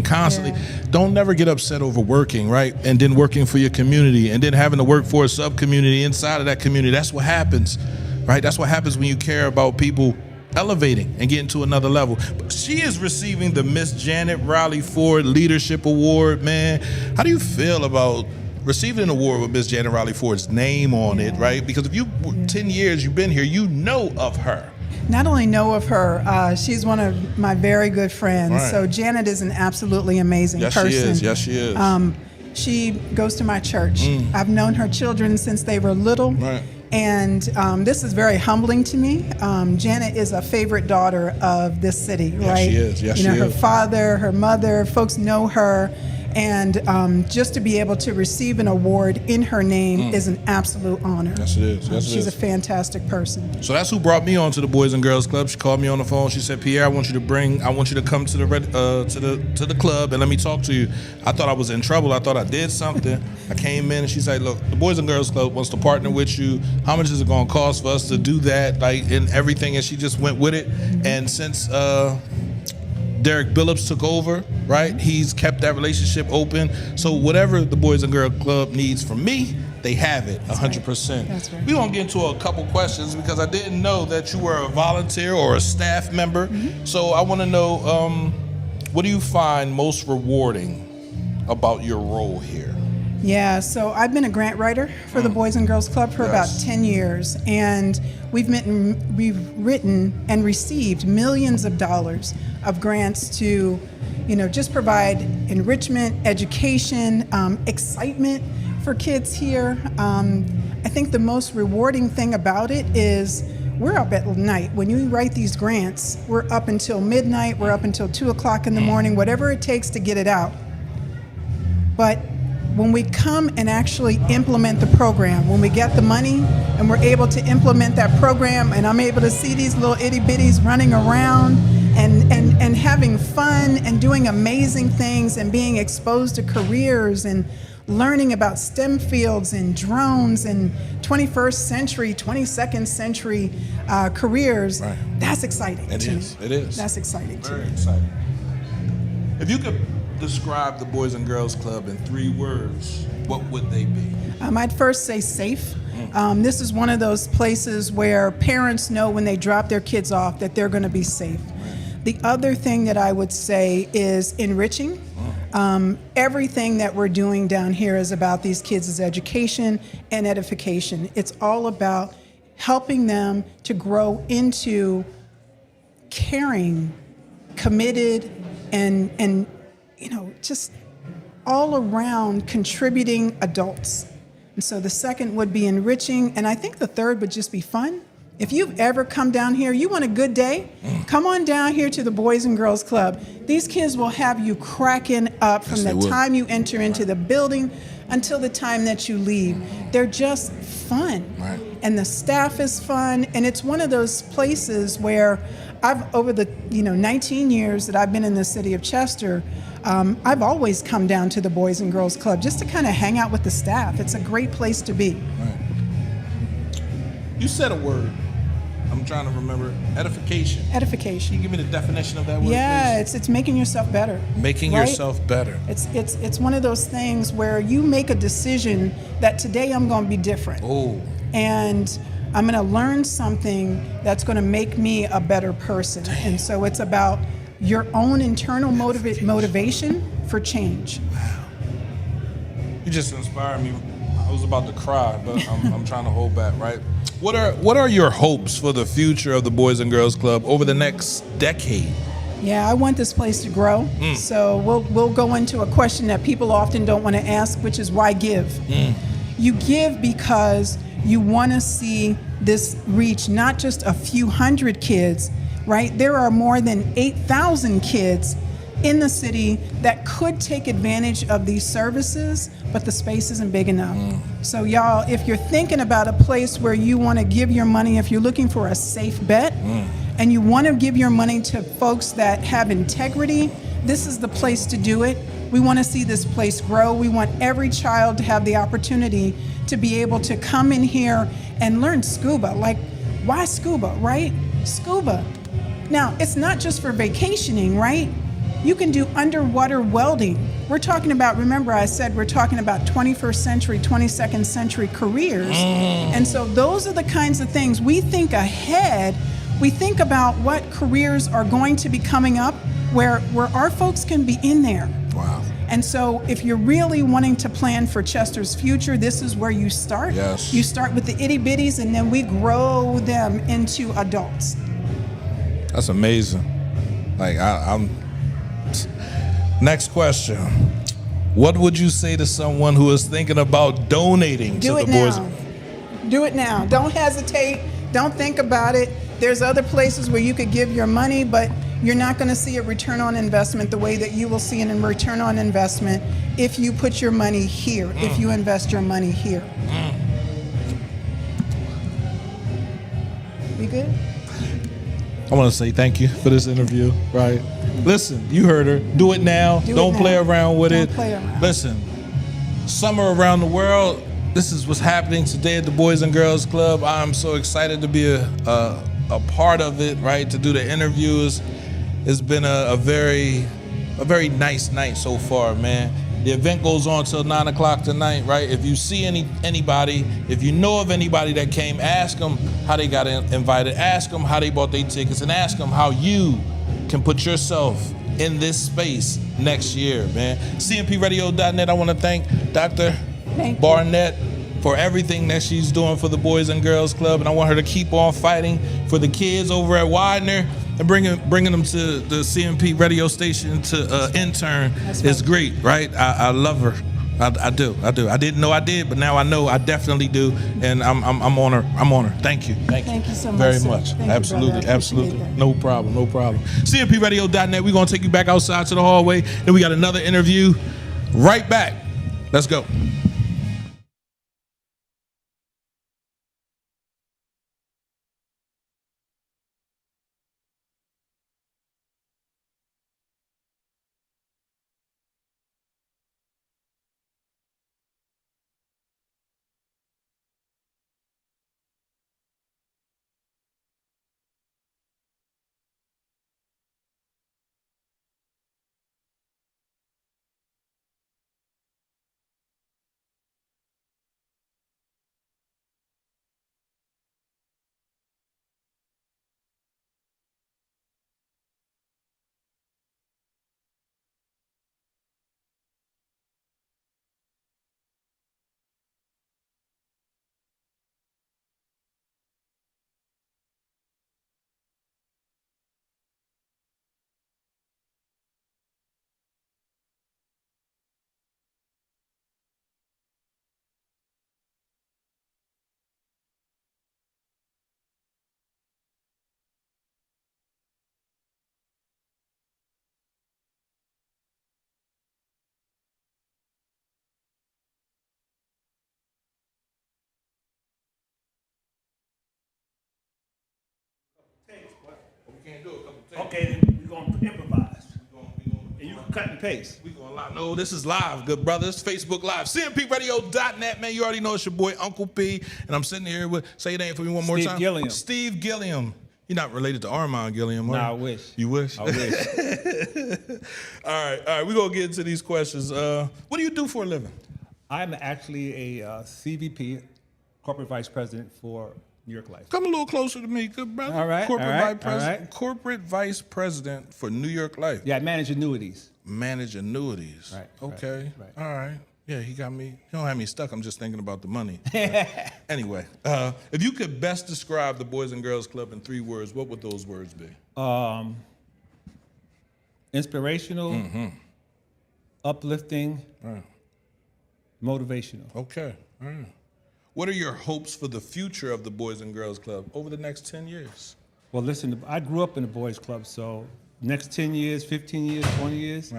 constantly. Yeah. Don't never get upset over working, right? And then working for your community, and then having to work for a sub-community inside of that community. That's what happens, right? That's what happens when you care about people elevating and getting to another level. But she is receiving the Miss Janet Riley Ford Leadership Award, man. How do you feel about receiving an award with Miss Janet Riley Ford's name on it, right? Because if 10 years you've been here, you know of her. Not only know of her, she's one of my very good friends. Right. So Janet is an absolutely amazing person. Yes, she is. She goes to my church. I've known her children since they were little. Right. And this is very humbling to me. Janet is a favorite daughter of this city, right? She is. Yes, you know, she her is. father, her mother, folks know her. And just to be able to receive an award in her name is an absolute honor. Yes, it is. Yes, it She's is. a fantastic person. So that's who brought me on to the Boys and Girls Club. She called me on the phone. She said, "Pierre, I want you to come to the club and let me talk to you." I thought I was in trouble. I thought I did something. I came in and she said, "Look, the Boys and Girls Club wants to partner with you. How much is it going to cost for us to do that?" Like, and everything. And she just went with it. And since Derek Billups took over, right? He's kept that relationship open. So whatever the Boys and Girls Club needs from me, they have it 100%. That's right. We're going to get into a couple questions because I didn't know that you were a volunteer or a staff member. So I want to know, what do you find most rewarding about your role here? Yeah, so I've been a grant writer for the Boys and Girls Club for about 10 years, and we've written and received millions of dollars of grants to, just provide enrichment, education, excitement for kids here. I think the most rewarding thing about it is we're up at night. When you write these grants, we're up until midnight, we're up until 2 o'clock in the morning, whatever it takes to get it out. But when we come and actually implement the program, when we get the money and we're able to implement that program, and I'm able to see these little itty bitties running around and having fun and doing amazing things and being exposed to careers and learning about STEM fields and drones and 21st century, 22nd century careers, Right. That's exciting to me. It is. That's exciting to me. Very exciting. If you could describe the Boys and Girls Club in 3 words, what would they be? I'd first say safe. This is one of those places where parents know when they drop their kids off that they're going to be safe. The other thing that I would say is enriching. Everything that we're doing down here is about these kids' education and edification. It's all about helping them to grow into caring, committed, and just all around contributing adults. And so the second would be enriching, and I think the third would just be fun. If you've ever come down here, you want a good day, come on down here to the Boys and Girls Club. These kids will have you cracking up from the time you enter into the building until the time that you leave. They're just fun. Right. And the staff is fun, and it's one of those places where over the 19 years that I've been in the city of Chester, I've always come down to the Boys and Girls Club just to kind of hang out with the staff. It's a great place to be. Right. You said a word. I'm trying to remember. Edification. Edification. Can you give me the definition of that word, Yeah, please? it's making yourself better. Making right? yourself better. It's one of those things where you make a decision that today I'm going to be different. Oh. And I'm going to learn something that's going to make me a better person. Damn. And so it's about your own internal motivation for change. Wow. You just inspired me. I was about to cry, but I'm trying to hold back, right? What are your hopes for the future of the Boys and Girls Club over the next decade? Yeah, I want this place to grow. So we'll go into a question that people often don't want to ask, which is why give? You give because you want to see this reach not just a few hundred kids, right? There are more than 8,000 kids in the city that could take advantage of these services, but the space isn't big enough. So y'all, if you're thinking about a place where you want to give your money, if you're looking for a safe bet, and you want to give your money to folks that have integrity, this is the place to do it. We want to see this place grow. We want every child to have the opportunity to be able to come in here and learn scuba. Like, why scuba, right? Scuba. Now, it's not just for vacationing, right? You can do underwater welding. We're talking about, remember I said we're talking about 21st century, 22nd century careers. And so those are the kinds of things we think ahead. We think about what careers are going to be coming up where our folks can be in there. Wow. And so if you're really wanting to plan for Chester's future, this is where you start. Yes. You start with the itty bitties and then we grow them into adults. That's amazing. Like I'm. Next question. What would you say to someone who is thinking about donating to the Boys? Do it now. Don't hesitate. Don't think about it. There's other places where you could give your money, but you're not going to see a return on investment the way that you will see a return on investment if you put your money here, if you invest your money here. We good? I want to say thank you for this interview, right? Listen, you heard her. Do it now. Don't play around with it. Don't play around. Listen, summer around the world, this is what's happening today at the Boys and Girls Club. I'm so excited to be a part of it, right? To do the interviews. It's been a very nice night so far, man. The event goes on till 9 o'clock tonight, right? If you see anybody, if you know of anybody that came, ask them how they got invited, ask them how they bought their tickets, and ask them how you can put yourself in this space next year, man. CMPRadio.net, I want to thank Dr. Barnett for everything that she's doing for the Boys and Girls Club, and I want her to keep on fighting for the kids over at Widener. And bringing them to the CMP radio station to intern is great, right? I love her. I do. I didn't know I did, but now I know I definitely do, and I'm on her. I'm on her. Thank you. Thank you so much, very sir. much. Thank you, Absolutely, brother. I appreciate absolutely. that. No problem. CMPRadio.net. We're gonna take you back outside to the hallway. Then we got another interview. Right back. Let's go. Okay, then we're gonna improvise. And you can cut and paste. We going live. No, this is live, good brothers. Facebook Live. CMPRadio.net, man. You already know it's your boy Uncle P, and I'm sitting here with, say your name for me one more Steve time. Gilliam. Steve Gilliam. You're not related to Armand Gilliam, are you? Nah, I wish. You wish? I wish. All right. We're gonna get into these questions. What do you do for a living? I'm actually a CVP, corporate vice president for New York Life. Come a little closer to me, good brother. All right, Corporate, all right, vice, all right. Corporate vice president for New York Life. Yeah, I manage annuities. Manage annuities. Right, Okay. right. All right. Yeah, he got me. He don't have me stuck. I'm just thinking about the money. Anyway, if you could best describe the Boys and Girls Club in 3 words, what would those words be? Inspirational, uplifting, Right. motivational. Okay. All right. What are your hopes for the future of the Boys and Girls Club over the next 10 years? Well, listen, I grew up in the boys club, so next 10 years, 15 years, 20 years,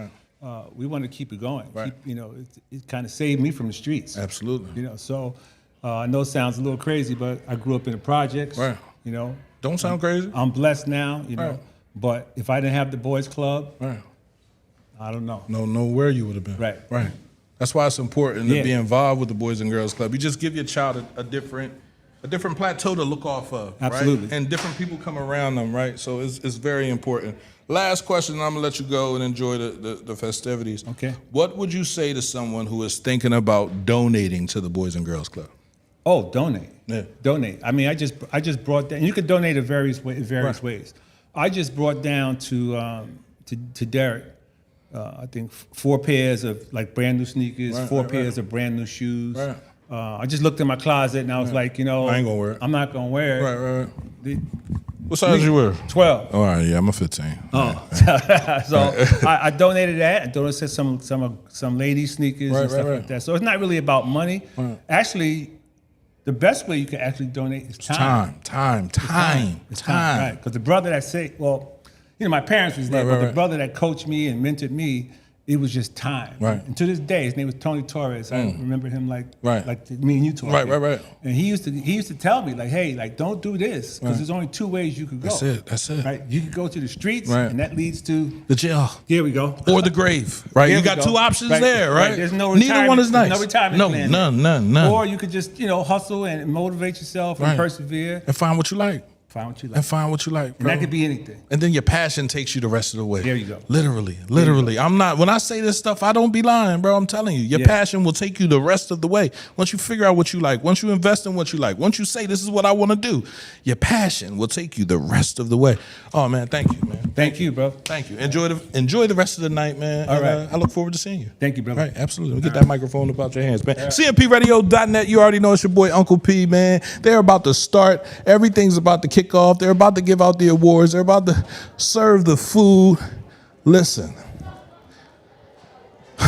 we want to keep it going. Right. It kind of saved me from the streets. Absolutely. So I know it sounds a little crazy, but I grew up in the projects. Right. Don't sound crazy. I'm blessed now, Right. But if I didn't have the boys club, Right. I don't know. Know where you would have been. Right. Right. That's why it's important to Yeah. be involved with the Boys and Girls Club. You just give your child a different plateau to look off of. Absolutely. Right? And different people come around them, right? So it's very important. Last question, I'm gonna let you go and enjoy the festivities. Okay. What would you say to someone who is thinking about donating to the Boys and Girls Club? Oh, donate. Yeah. Donate. I mean, I just brought down. You could donate in various ways. I just brought down to Derek. I think 4 pairs of like brand new sneakers, 4 pairs of brand new shoes. Right. I just looked in my closet and I was like, I ain't gonna wear it. I'm not gonna wear it. Right. What size you wear? 12. All right, yeah, I'm a 15. Oh, so I donated that. I donated some ladies sneakers and stuff like that. So it's not really about money. Right. Actually, the best way you can actually donate is time. Time. Right. Because the brother that my parents was there, but the right. brother that coached me and mentored me, it was just time. Right. And to this day, his name was Tony Torres. I remember him like Right. me and you talking. Right. And he used to tell me like, hey, like don't do this because there's only 2 ways you could go. That's it. Right. You could go to the streets, Right. and that leads to The jail. here we go. Or the grave, right? Here You we got go. 2 options Right, there, right? There's no Neither one is nice. No retirement plan. None. Or you could just hustle and motivate yourself and Right. persevere. And find what you like. Find what you like. And find what you like, And bro. that could be anything. And then your passion takes you the rest of the way. There you go. Literally. When I say this stuff, I don't be lying, bro. I'm telling you. Your Yeah. passion will take you the rest of the way. Once you figure out what you like, once you invest in what you like, once you say this is what I want to do, your passion will take you the rest of the way. Oh man, thank you, man. Thank you, bro. Thank you. Enjoy the rest of the night, man. All And, right. I look forward to seeing you. Thank you, brother. Right, absolutely. Get that microphone up out your hands, man. CMPradio.net. You already know it's your boy Uncle P, man. They're about to start. Everything's about to kick off. They're about to give out the awards. They're about to serve the food. Listen. I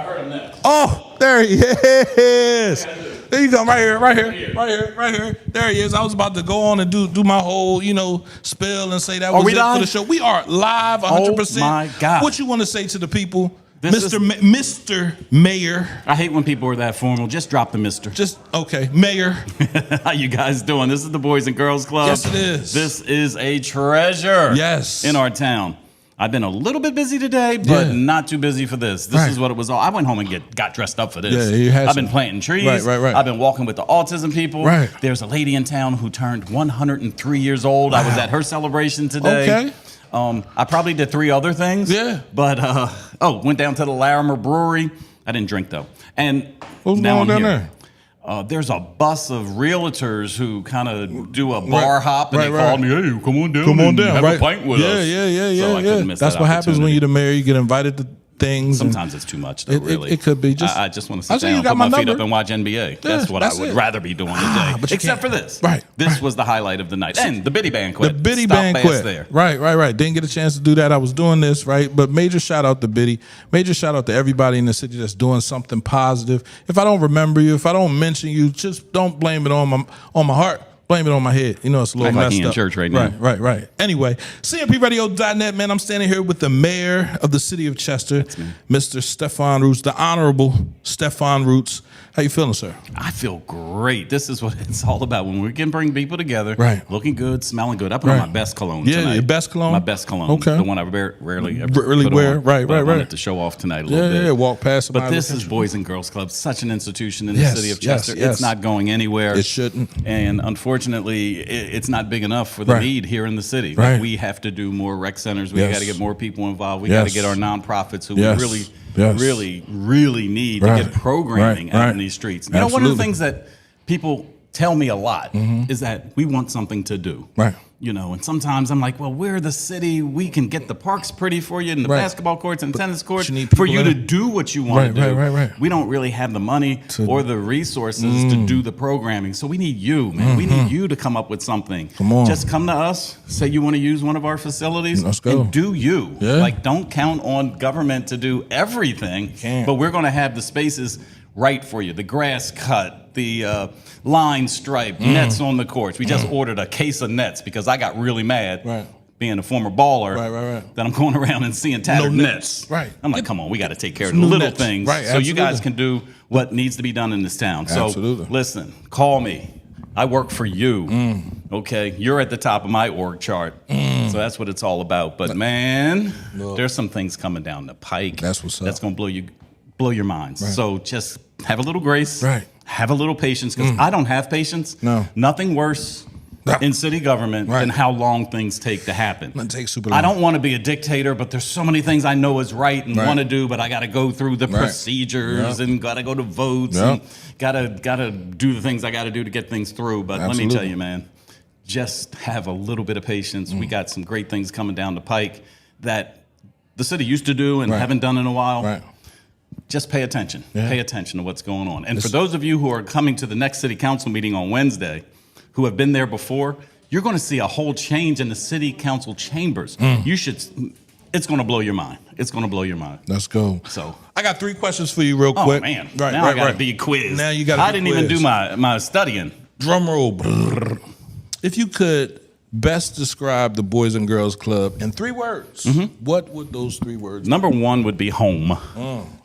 heard him next. Oh, there he is. There you go, right here. There he is. I was about to go on and do my whole, spill and say that was we it live? for the show. We are live 100%. Oh my God. What you want to say to the people? This Mr. Mayor. I hate when people are that formal. Just drop the mister. Okay, Mayor. How you guys doing? This is the Boys and Girls Club. Yes, it is. This is a treasure. Yes. In our town. I've been a little bit busy today, but Yeah. not too busy for this. This Right. is what it was all. I went home and got dressed up for this. Yeah, you had I've some. been planting trees. Right. I've been walking with the autism people. Right. There's a lady in town who turned 103 years old. I was at her celebration today. Okay. I probably did 3 other things. Yeah. But went down to the Larimer Brewery. I didn't drink though. And What's now going I'm on down here. there? There's a bus of realtors who kind of do a bar hop, and right, they right. called me, "Hey, come on down, Come on and down, have right? a pint with us." Yeah. So I couldn't miss That's that what happens when opportunity. you're the mayor. You get invited to things. and Sometimes it's too much, though, It- really. it could be. Just- I just want to I sit say you down, got put my my feet number. up, and watch NBA. That's what that's I would it. rather be doing today. but you Except for can't. this. Right, This right. was the highlight of the night. And the Biddy Banquet. The Biddy Stop past Banquet. there. Right. Didn't get a chance to do that. I was doing this, right? But major shout out to Biddy. Major shout out to everybody in the city that's doing something positive. If I don't remember you, if I don't mention you, just don't blame it on my heart. Blame it on my head. It's a little Act like messed he in up. church right now. Right. Anyway, CMPradio.net, man. I'm standing here with the mayor of the city of Chester, Mr. Stefan Roots, the Honorable Stefan Roots. How you feeling, sir? I feel great. This is what it's all about. When we can bring people together, Right. looking good, smelling good. I put on my best cologne Yeah, tonight. your best cologne? My best cologne. Okay. The one I rarely ever Really put wear. on, Right. but I wanted to show off tonight a little bit. Yeah, walk past somebody. But this look is at you. Boys and Girls Club, such an institution in Yes, the city of yes, Chester. yes. It's not going anywhere. It shouldn't. And unfortunately, it's not big enough for the Right. need here in the city. Right. Like, we have to do more rec centers. We Yes. got to get more people involved. We Yes. got to get our nonprofits who Yes. we really, Yes. really, really need Right. to get programming out Right. in these streets. You know, one of the Absolutely. things that people tell me a lot is that we want something to do. Right. And sometimes I'm like, well, we're the city. We can get the parks pretty for you and the Right. basketball courts and tennis courts you need for people you to in. do what you want to do. Right. We don't really have the money or the resources to do the programming. So we need you, man. We need you to come up with something. Come on. Just come to us, say you want to use one of our facilities, Let's go. and do you. Yeah. Like, don't count on government to do everything, Can't. but we're going to have the spaces right for you. The grass cut, the line stripe, nets on the courts. We just ordered a case of nets because I got really mad. Right. Being a former baller, that I'm going around and seeing tattered nets. Right. I'm like, come on, we got to take care of the little things so you guys can do what needs to be done in this town. So listen, call me. I work for you. Okay, you're at the top of my org chart. So that's what it's all about. But man, there's some things coming down the pike. That's what's up. That's going to blow your minds. Right. So just have a little grace. Right. Have a little patience because I don't have patience. No. Nothing worse in city government than how long things take to happen. It takes super long. I don't want to be a dictator, but there's so many things I know is right and want to do, but I got to go through the procedures and got to go to votes and got to do the things I got to do to get things through. But let me tell you, man, just have a little bit of patience. We got some great things coming down the pike that the city used to do and haven't done in a while. Right. Just pay attention. Pay attention to what's going on. And for those of you who are coming to the next city council meeting on Wednesday, who have been there before, you're going to see a whole change in the city council chambers. You should. It's going to blow your mind. It's going to blow your mind. Let's go. So I got 3 questions for you real quick. Oh man! Now I got to be quizzed. Now you got. I didn't even do my studying. Drum roll. If you could best describe the Boys and Girls Club in 3 words, what would those 3 words be? Number 1 would be home.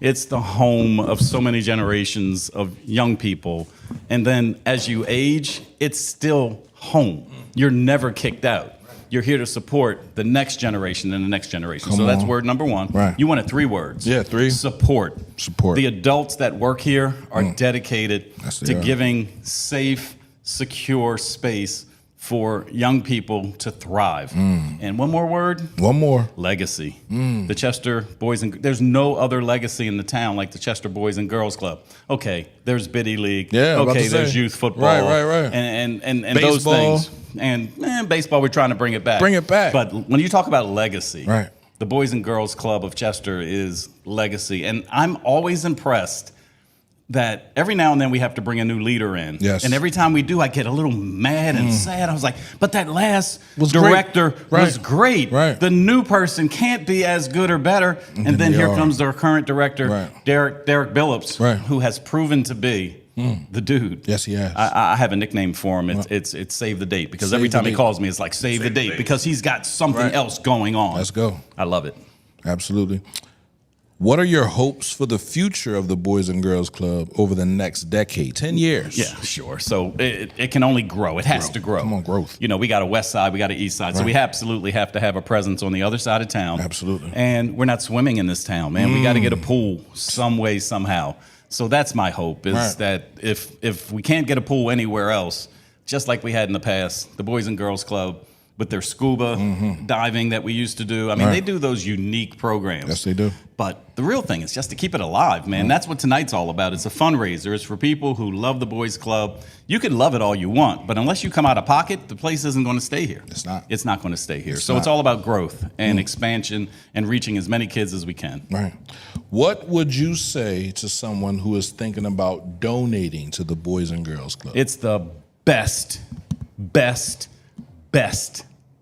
It's the home of so many generations of young people. And then as you age, it's still home. You're never kicked out. You're here to support the next generation and the next generation. So that's word number 1. Right. You wanted 3 words. Yeah, 3. Support. Support. The adults that work here are dedicated to are. giving safe, secure space for young people to thrive. And one more word. One more. Legacy. The Chester Boys and there's no other legacy in the town like the Chester Boys and Girls Club. Okay, there's Biddy League. Yeah, okay, there's youth football. Right. And those Baseball. things. And baseball, we're trying to bring it back. Bring it back. But when you talk about legacy, Right. the Boys and Girls Club of Chester is legacy. And I'm always impressed that every now and then we have to bring a new leader in. Yes. And every time we do, I get a little mad and sad. I was like, but that last Was director great. was great. Right. The new person can't be as good or better. And then they here are. comes our current director, Right. Derek Billups, Right. who has proven to be the dude. Yes, he has. I have a nickname for him. It's Save the Date because every Save the time he Date. calls me, it's like Save the Date because he's got something else going on. Let's go. I love it. Absolutely. What are your hopes for the future of the Boys and Girls Club over the next decade, 10 years? Yeah, sure. So it can only grow. It has to grow. Come on, growth. You know, we got a west side, we got an east side. So we absolutely have to have a presence on the other side of town. Absolutely. And we're not swimming in this town, man. We got to get a pool some way, somehow. So that's my hope is that if we can't get a pool anywhere else, just like we had in the past, the Boys and Girls Club with their scuba diving that we used to do. I mean, they do those unique programs. Yes, they do. But the real thing is just to keep it alive, man. That's what tonight's all about. It's a fundraiser. It's for people who love the Boys Club. You can love it all you want, but unless you come out of pocket, the place isn't going to stay here. It's not. It's not going to stay here. It's So not. it's all about growth and expansion and reaching as many kids as we can. Right. What would you say to someone who is thinking about donating to the Boys and Girls Club? It's the best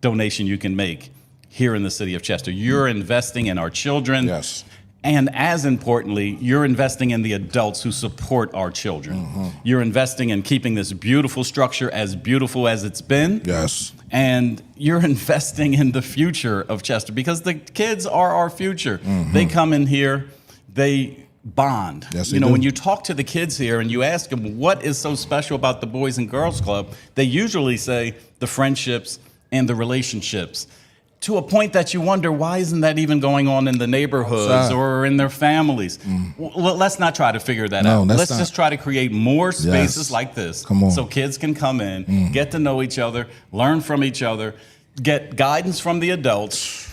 donation you can make here in the city of Chester. You're investing in our children. Yes. And as importantly, you're investing in the adults who support our children. You're investing in keeping this beautiful structure as beautiful as it's been. Yes. And you're investing in the future of Chester because the kids are our future. They come in here, they bond. Yes, you they know, do. when you talk to the kids here and you ask them what is so special about the Boys and Girls Club, they usually say the friendships and the relationships. To a point that you wonder, why isn't that even going on in the neighborhoods Outside. or in their families? Well, let's not try to figure that No, out. let's Let's not. just try to create more spaces Yes. like this Come on. so kids can come in, get to know each other, learn from each other, get guidance from the adults.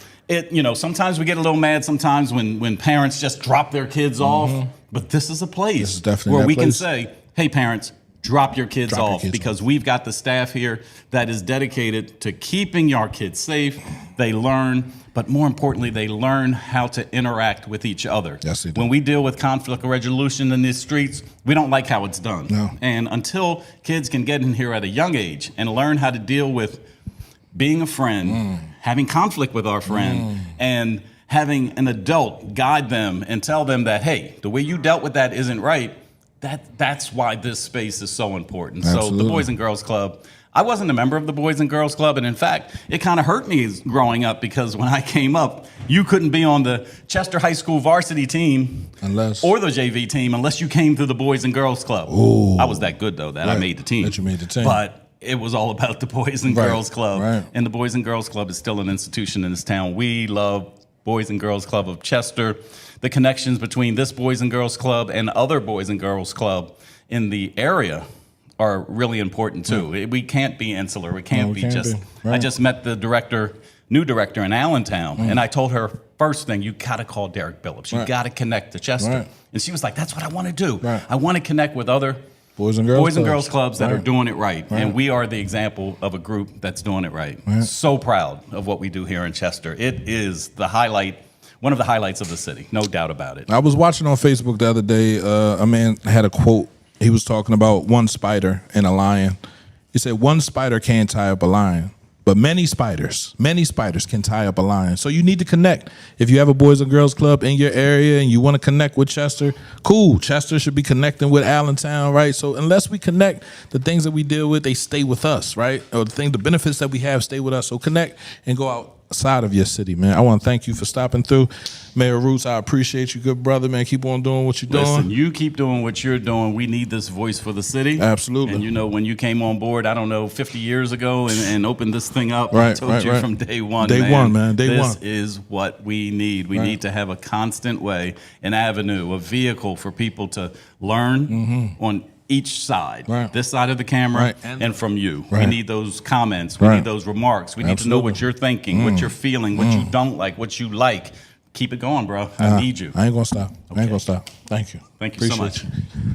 Sometimes we get a little mad sometimes when parents just drop their kids off, but this is a place This is definitely where that we can place. say, hey, parents, drop your kids Drop your off kids because we've got the staff here that is dedicated to keeping our kids safe. They learn, but more importantly, they learn how to interact with each other. Yes, they do. When we deal with conflict or resolution in these streets, we don't like how it's done. No. And until kids can get in here at a young age and learn how to deal with being a friend, having conflict with our friend, and having an adult guide them and tell them that, hey, the way you dealt with that isn't right, that's why this space is so important. Absolutely. So the Boys and Girls Club, I wasn't a member of the Boys and Girls Club, and in fact, it kind of hurt me growing up because when I came up, you couldn't be on the Chester High School varsity team or the JV team unless you came through the Boys and Girls Club. Ooh. I was that good, though, that I made the team. That you made the team. But it was all about the Boys and Right, Girls Club. right. And the Boys and Girls Club is still an institution in this town. We love Boys and Girls Club of Chester. The connections between this Boys and Girls Club and other Boys and Girls Club in the area are really important too. We can't be insular. We can't be just. Right. I just met the new director in Allentown, and I told her first thing, you gotta call Derek Billups. You gotta connect to Chester. Right. And she was like, "That's what I want to do. Right. I want to connect with other Boys and Girls Clubs that Right. are doing it right. Right. And we are the example of a group that's doing it right. So proud of what we do here in Chester. It is the highlight. One of the highlights of the city, no doubt about it. I was watching on Facebook the other day. A man had a quote. He was talking about one spider and a lion. He said, one spider can't tie up a lion, but many spiders can tie up a lion. So you need to connect. If you have a Boys and Girls Club in your area and you want to connect with Chester, cool. Chester should be connecting with Allentown, right? So unless we connect, the things that we deal with, they stay with us, right? Or the benefits that we have stay with us. So connect and go outside of your city, man. I want to thank you for stopping through. Mayor Roots, I appreciate you, good brother, man. Keep on doing what you're doing. Listen, you keep doing what you're doing. We need this voice for the city. Absolutely. And you know, when you came on board, I don't know, 50 years ago and opened this thing up, I Right, told right, you right. from day one, Day one, man. Day this one. is what we need. We Right. need to have a constant way, an avenue, a vehicle for people to learn on each side, Right. this side of the camera, Right. and from you. Right. We need those comments. We Right. need those remarks. We need to know Absolutely. what you're thinking, what you're feeling, what you don't like, what you like. Keep it going, bro. I need you. I ain't gonna stop. I ain't Okay. gonna stop. Thank you. Thank you so much. You.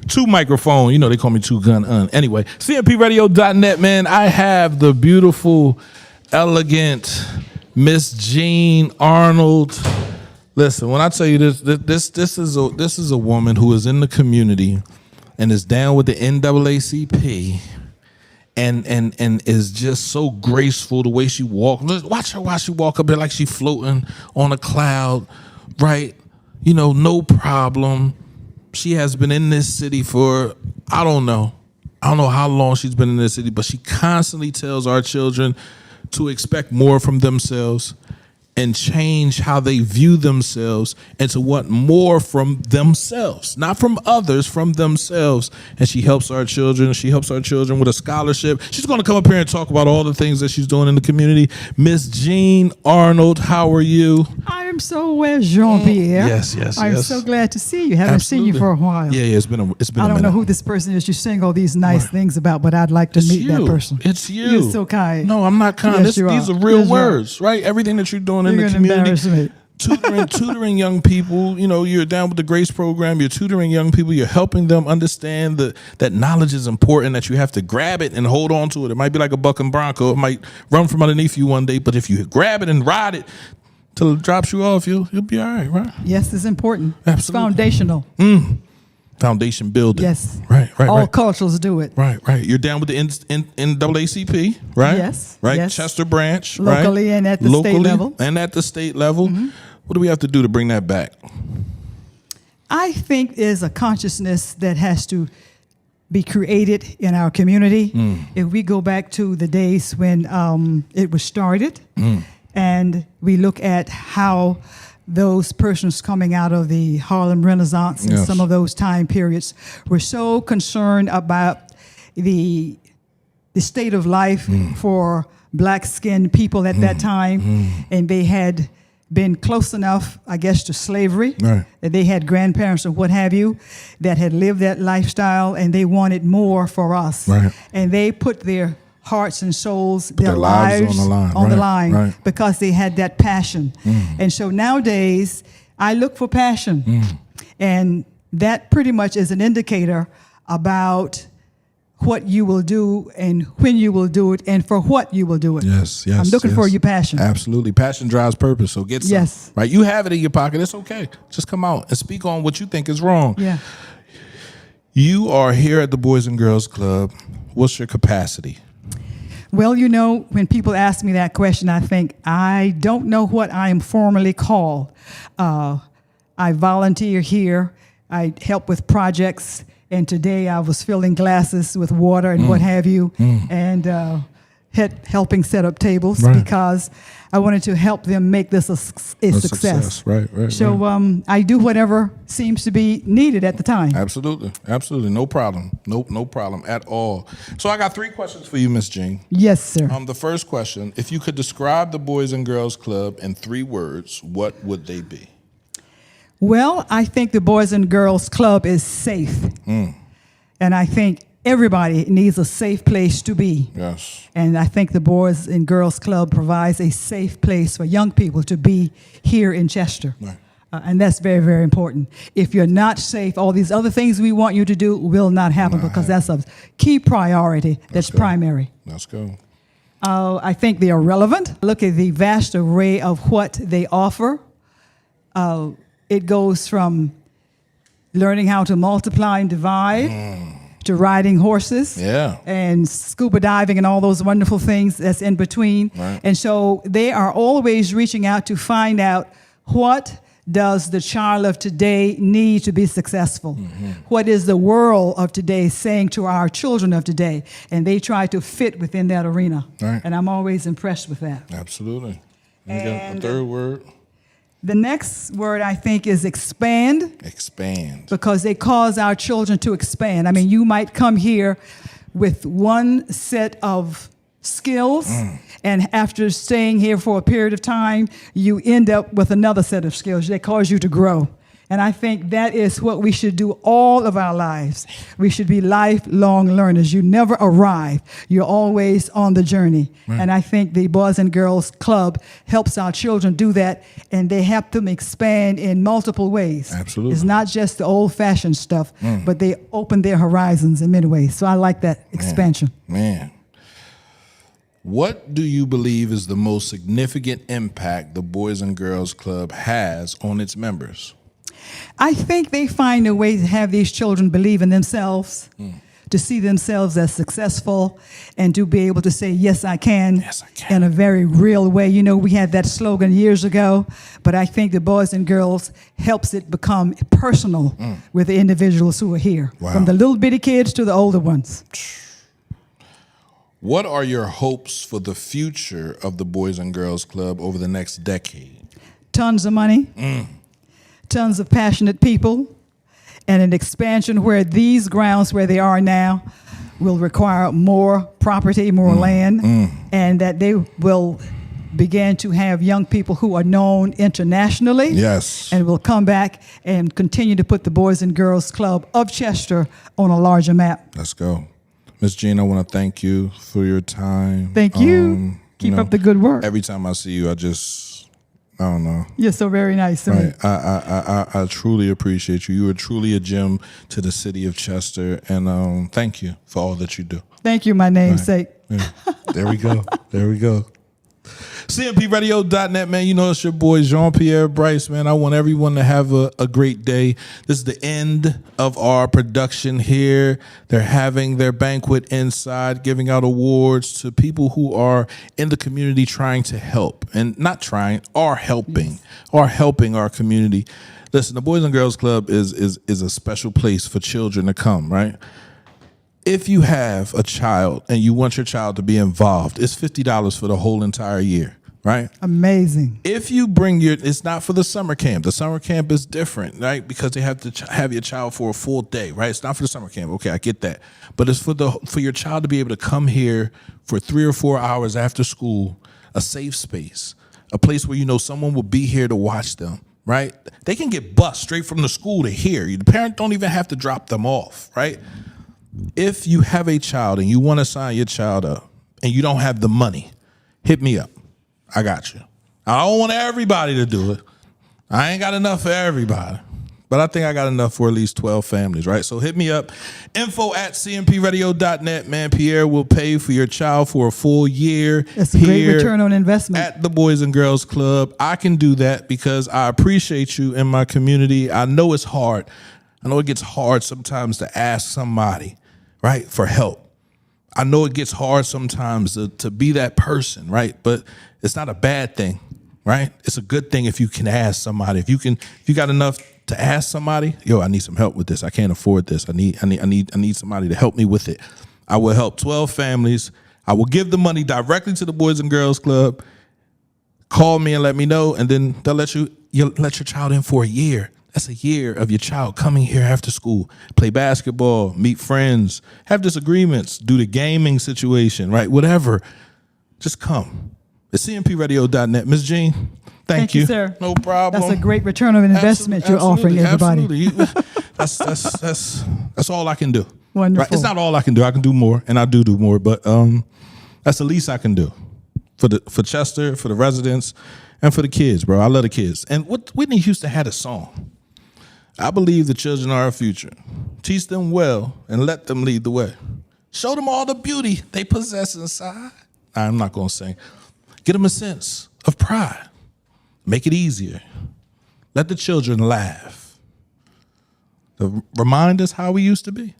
Two microphone. You know they call me Two Gun. Anyway, CMPRadio.net, man. I have the beautiful, elegant Miss Jean Arnold. Listen, when I tell you this is a woman who is in the community and is down with the NAACP. And is just so graceful the way she walks. Watch her while she walk up there like she floating on a cloud, right? You know, no problem. She has been in this city for, I don't know how long she's been in this city, but she constantly tells our children to expect more from themselves and change how they view themselves and to want more from themselves, not from others, from themselves. And she helps our children. She helps our children with a scholarship. She's going to come up here and talk about all the things that she's doing in the community. Miss Jean Arnold, how are you? I am so well, Jean-Pierre. Yes. I'm so glad to see you. Haven't seen you for a while. Yeah, it's been a I minute. don't know who this person is you sing all these nice things about, but I'd like to It's meet you. that person. It's you. You're so kind. No, I'm not kind. Yes, you These are. are real Yes, you are. words, right? Everything that you're doing in You're the gonna community. embarrass me. Tutoring young people. You know, you're down with the Grace program. You're tutoring young people. You're helping them understand that knowledge is important, that you have to grab it and hold on to it. It might be like a buck and bronco. It might run from underneath you one day, but if you grab it and ride it till it drops you off, you'll be all right, right? Yes, it's important. Absolutely. It's foundational. Foundation building. Yes. Right. All cultures do it. Right. You're down with the NAACP, right? Yes, Right. yes. Chester branch, Locally right? and at the state level. And at the state level. What do we have to do to bring that back? I think there's a consciousness that has to be created in our community. If we go back to the days when it was started, and we look at how those persons coming out of the Harlem Renaissance and Yes. some of those time periods were so concerned about the state of life for black-skinned people at that time, and they had been close enough, I guess, to slavery, Right. that they had grandparents or what have you that had lived that lifestyle, and they wanted more for us. Right. And they put their hearts and souls, their lives on the line. Right. because they had that passion. And so nowadays, I look for passion. And that pretty much is an indicator about what you will do and when you will do it and for what you will do it. Yes. I'm looking for your passion. Absolutely. Passion drives purpose. So get some. Yes. Right. You have it in your pocket. It's okay. Just come out and speak on what you think is wrong. Yeah. You are here at the Boys and Girls Club. What's your capacity? Well, you know, when people ask me that question, I think, I don't know what I am formally called. I volunteer here. I help with projects And today I was filling glasses with water and what have you, and helping set up tables because I wanted to help them make this a success. Right. So I do whatever seems to be needed at the time. Absolutely. No problem. No problem at all. So I got 3 questions for you, Miss Jean. Yes, sir. The first question, if you could describe the Boys and Girls Club in 3 words, what would they be? Well, I think the Boys and Girls Club is safe. And I think everybody needs a safe place to be. Yes. And I think the Boys and Girls Club provides a safe place for young people to be here in Chester. Right. And that's very, very important. If you're not safe, all these other things we want you to do will not happen because that's a key priority that's primary. Let's go. I think they are relevant. Look at the vast array of what they offer. It goes from learning how to multiply and divide to riding horses and scuba diving and all those wonderful things that's in between. Right. And so they are always reaching out to find out what does the child of today need to be successful? What is the world of today saying to our children of today? And they try to fit within that arena. Right. And I'm always impressed with that. Absolutely. You got And a 3rd word? The next word I think is expand. Expand. Because they cause our children to expand. I mean, you might come here with one set of skills, and after staying here for a period of time, you end up with another set of skills. They cause you to grow. And I think that is what we should do all of our lives. We should be lifelong learners. You never arrive. You're always on the journey. Right. And I think the Boys and Girls Club helps our children do that, and they help them expand in multiple ways. Absolutely. It's not just the old-fashioned stuff, but they open their horizons in many ways. So I like that expansion. Man. What do you believe is the most significant impact the Boys and Girls Club has on its members? I think they find a way to have these children believe in themselves, to see themselves as successful, and to be able to say, yes, I can, in a very real way. You know, we had that slogan years ago, but I think the Boys and Girls helps it become personal with the individuals who are here, from the little bitty kids to the older ones. What are your hopes for the future of the Boys and Girls Club over the next decade? Tons of money. Tons of passionate people, and an expansion where these grounds where they are now will require more property, more land, and that they will begin to have young people who are known internationally. Yes. And will come back and continue to put the Boys and Girls Club of Chester on a larger map. Let's go. Ms. Jean, I want to thank you for your time. Thank you. Keep up the good work. Every time I see you, I don't know. You're so very nice to me. I truly appreciate you. You are truly a gem to the city of Chester, and thank you for all that you do. Thank you, my namesake. Yeah. There we go. There we go. CMPRadio.net, man. You know it's your boy Jean-Pierre Bryce, man. I want everyone to have a great day. This is the end of our production here. They're having their banquet inside, giving out awards to people who are in the community trying to help. And not trying, are helping our community. Listen, the Boys and Girls Club is a special place for children to come, right? If you have a child and you want your child to be involved, it's $50 for the whole entire year, right? Amazing. If you bring it's not for the summer camp. The summer camp is different, right? Because they have to have your child for a full day, right? It's not for the summer camp. Okay, I get that. But it's for your child to be able to come here for 3 or 4 hours after school, a safe space, a place where you know someone will be here to watch them, right? They can get bused straight from the school to here. The parent don't even have to drop them off, right? If you have a child and you want to sign your child up and you don't have the money, hit me up. I got you. I don't want everybody to do it. I ain't got enough for everybody. But I think I got enough for at least 12 families, right? So hit me up. info@cmpradio.net, man. Pierre will pay for your child for a full year. It's a great return on investment. At the Boys and Girls Club. I can do that because I appreciate you in my community. I know it's hard. I know it gets hard sometimes to ask somebody, right, for help. I know it gets hard sometimes to be that person, right? But it's not a bad thing, right? It's a good thing if you can ask somebody. If you got enough to ask somebody, yo, I need some help with this. I can't afford this. I need somebody to help me with it. I will help 12 families. I will give the money directly to the Boys and Girls Club. Call me and let me know, and then they'll let you let your child in for a year. That's a year of your child coming here after school, play basketball, meet friends, have disagreements, do the gaming situation, right? Whatever. Just come. It's cmpradio.net. Ms. Jean, thank you, sir. No problem. That's a great return of investment you're offering everybody. Absolutely. That's all I can do. Wonderful. Right? It's not all I can do. I can do more, and I do more, but that's the least I can do for Chester, for the residents, and for the kids, bro. I love the kids. And Whitney Houston had a song. I believe the children are our future. Teach them well and let them lead the way. Show them all the beauty they possess inside. I'm not going to sing. Get them a sense of pride. Make it easier. Let the children laugh. Remind us how we used to be.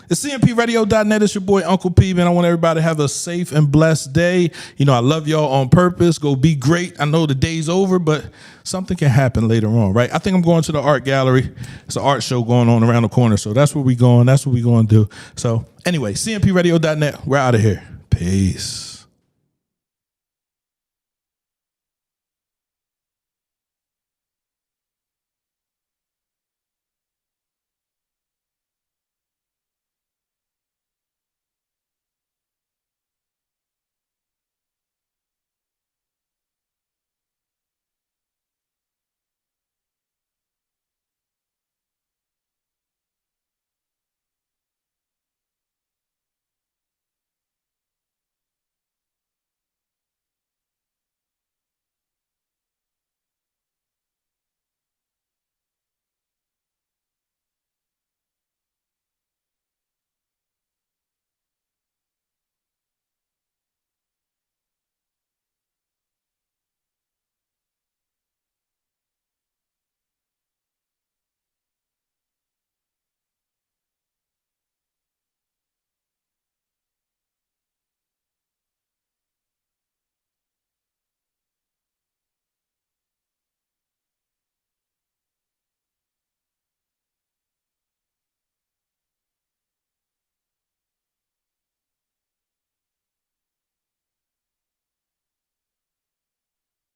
It's cmpradio.net. It's your boy, Uncle P, man. I want everybody to have a safe and blessed day. You know, I love y'all on purpose. Go be great. I know the day's over, but something can happen later on, right? I think I'm going to the art gallery. It's an art show going on around the corner, so that's where we going. That's what we going to do. So anyway, cmpradio.net. We're out of here. Peace.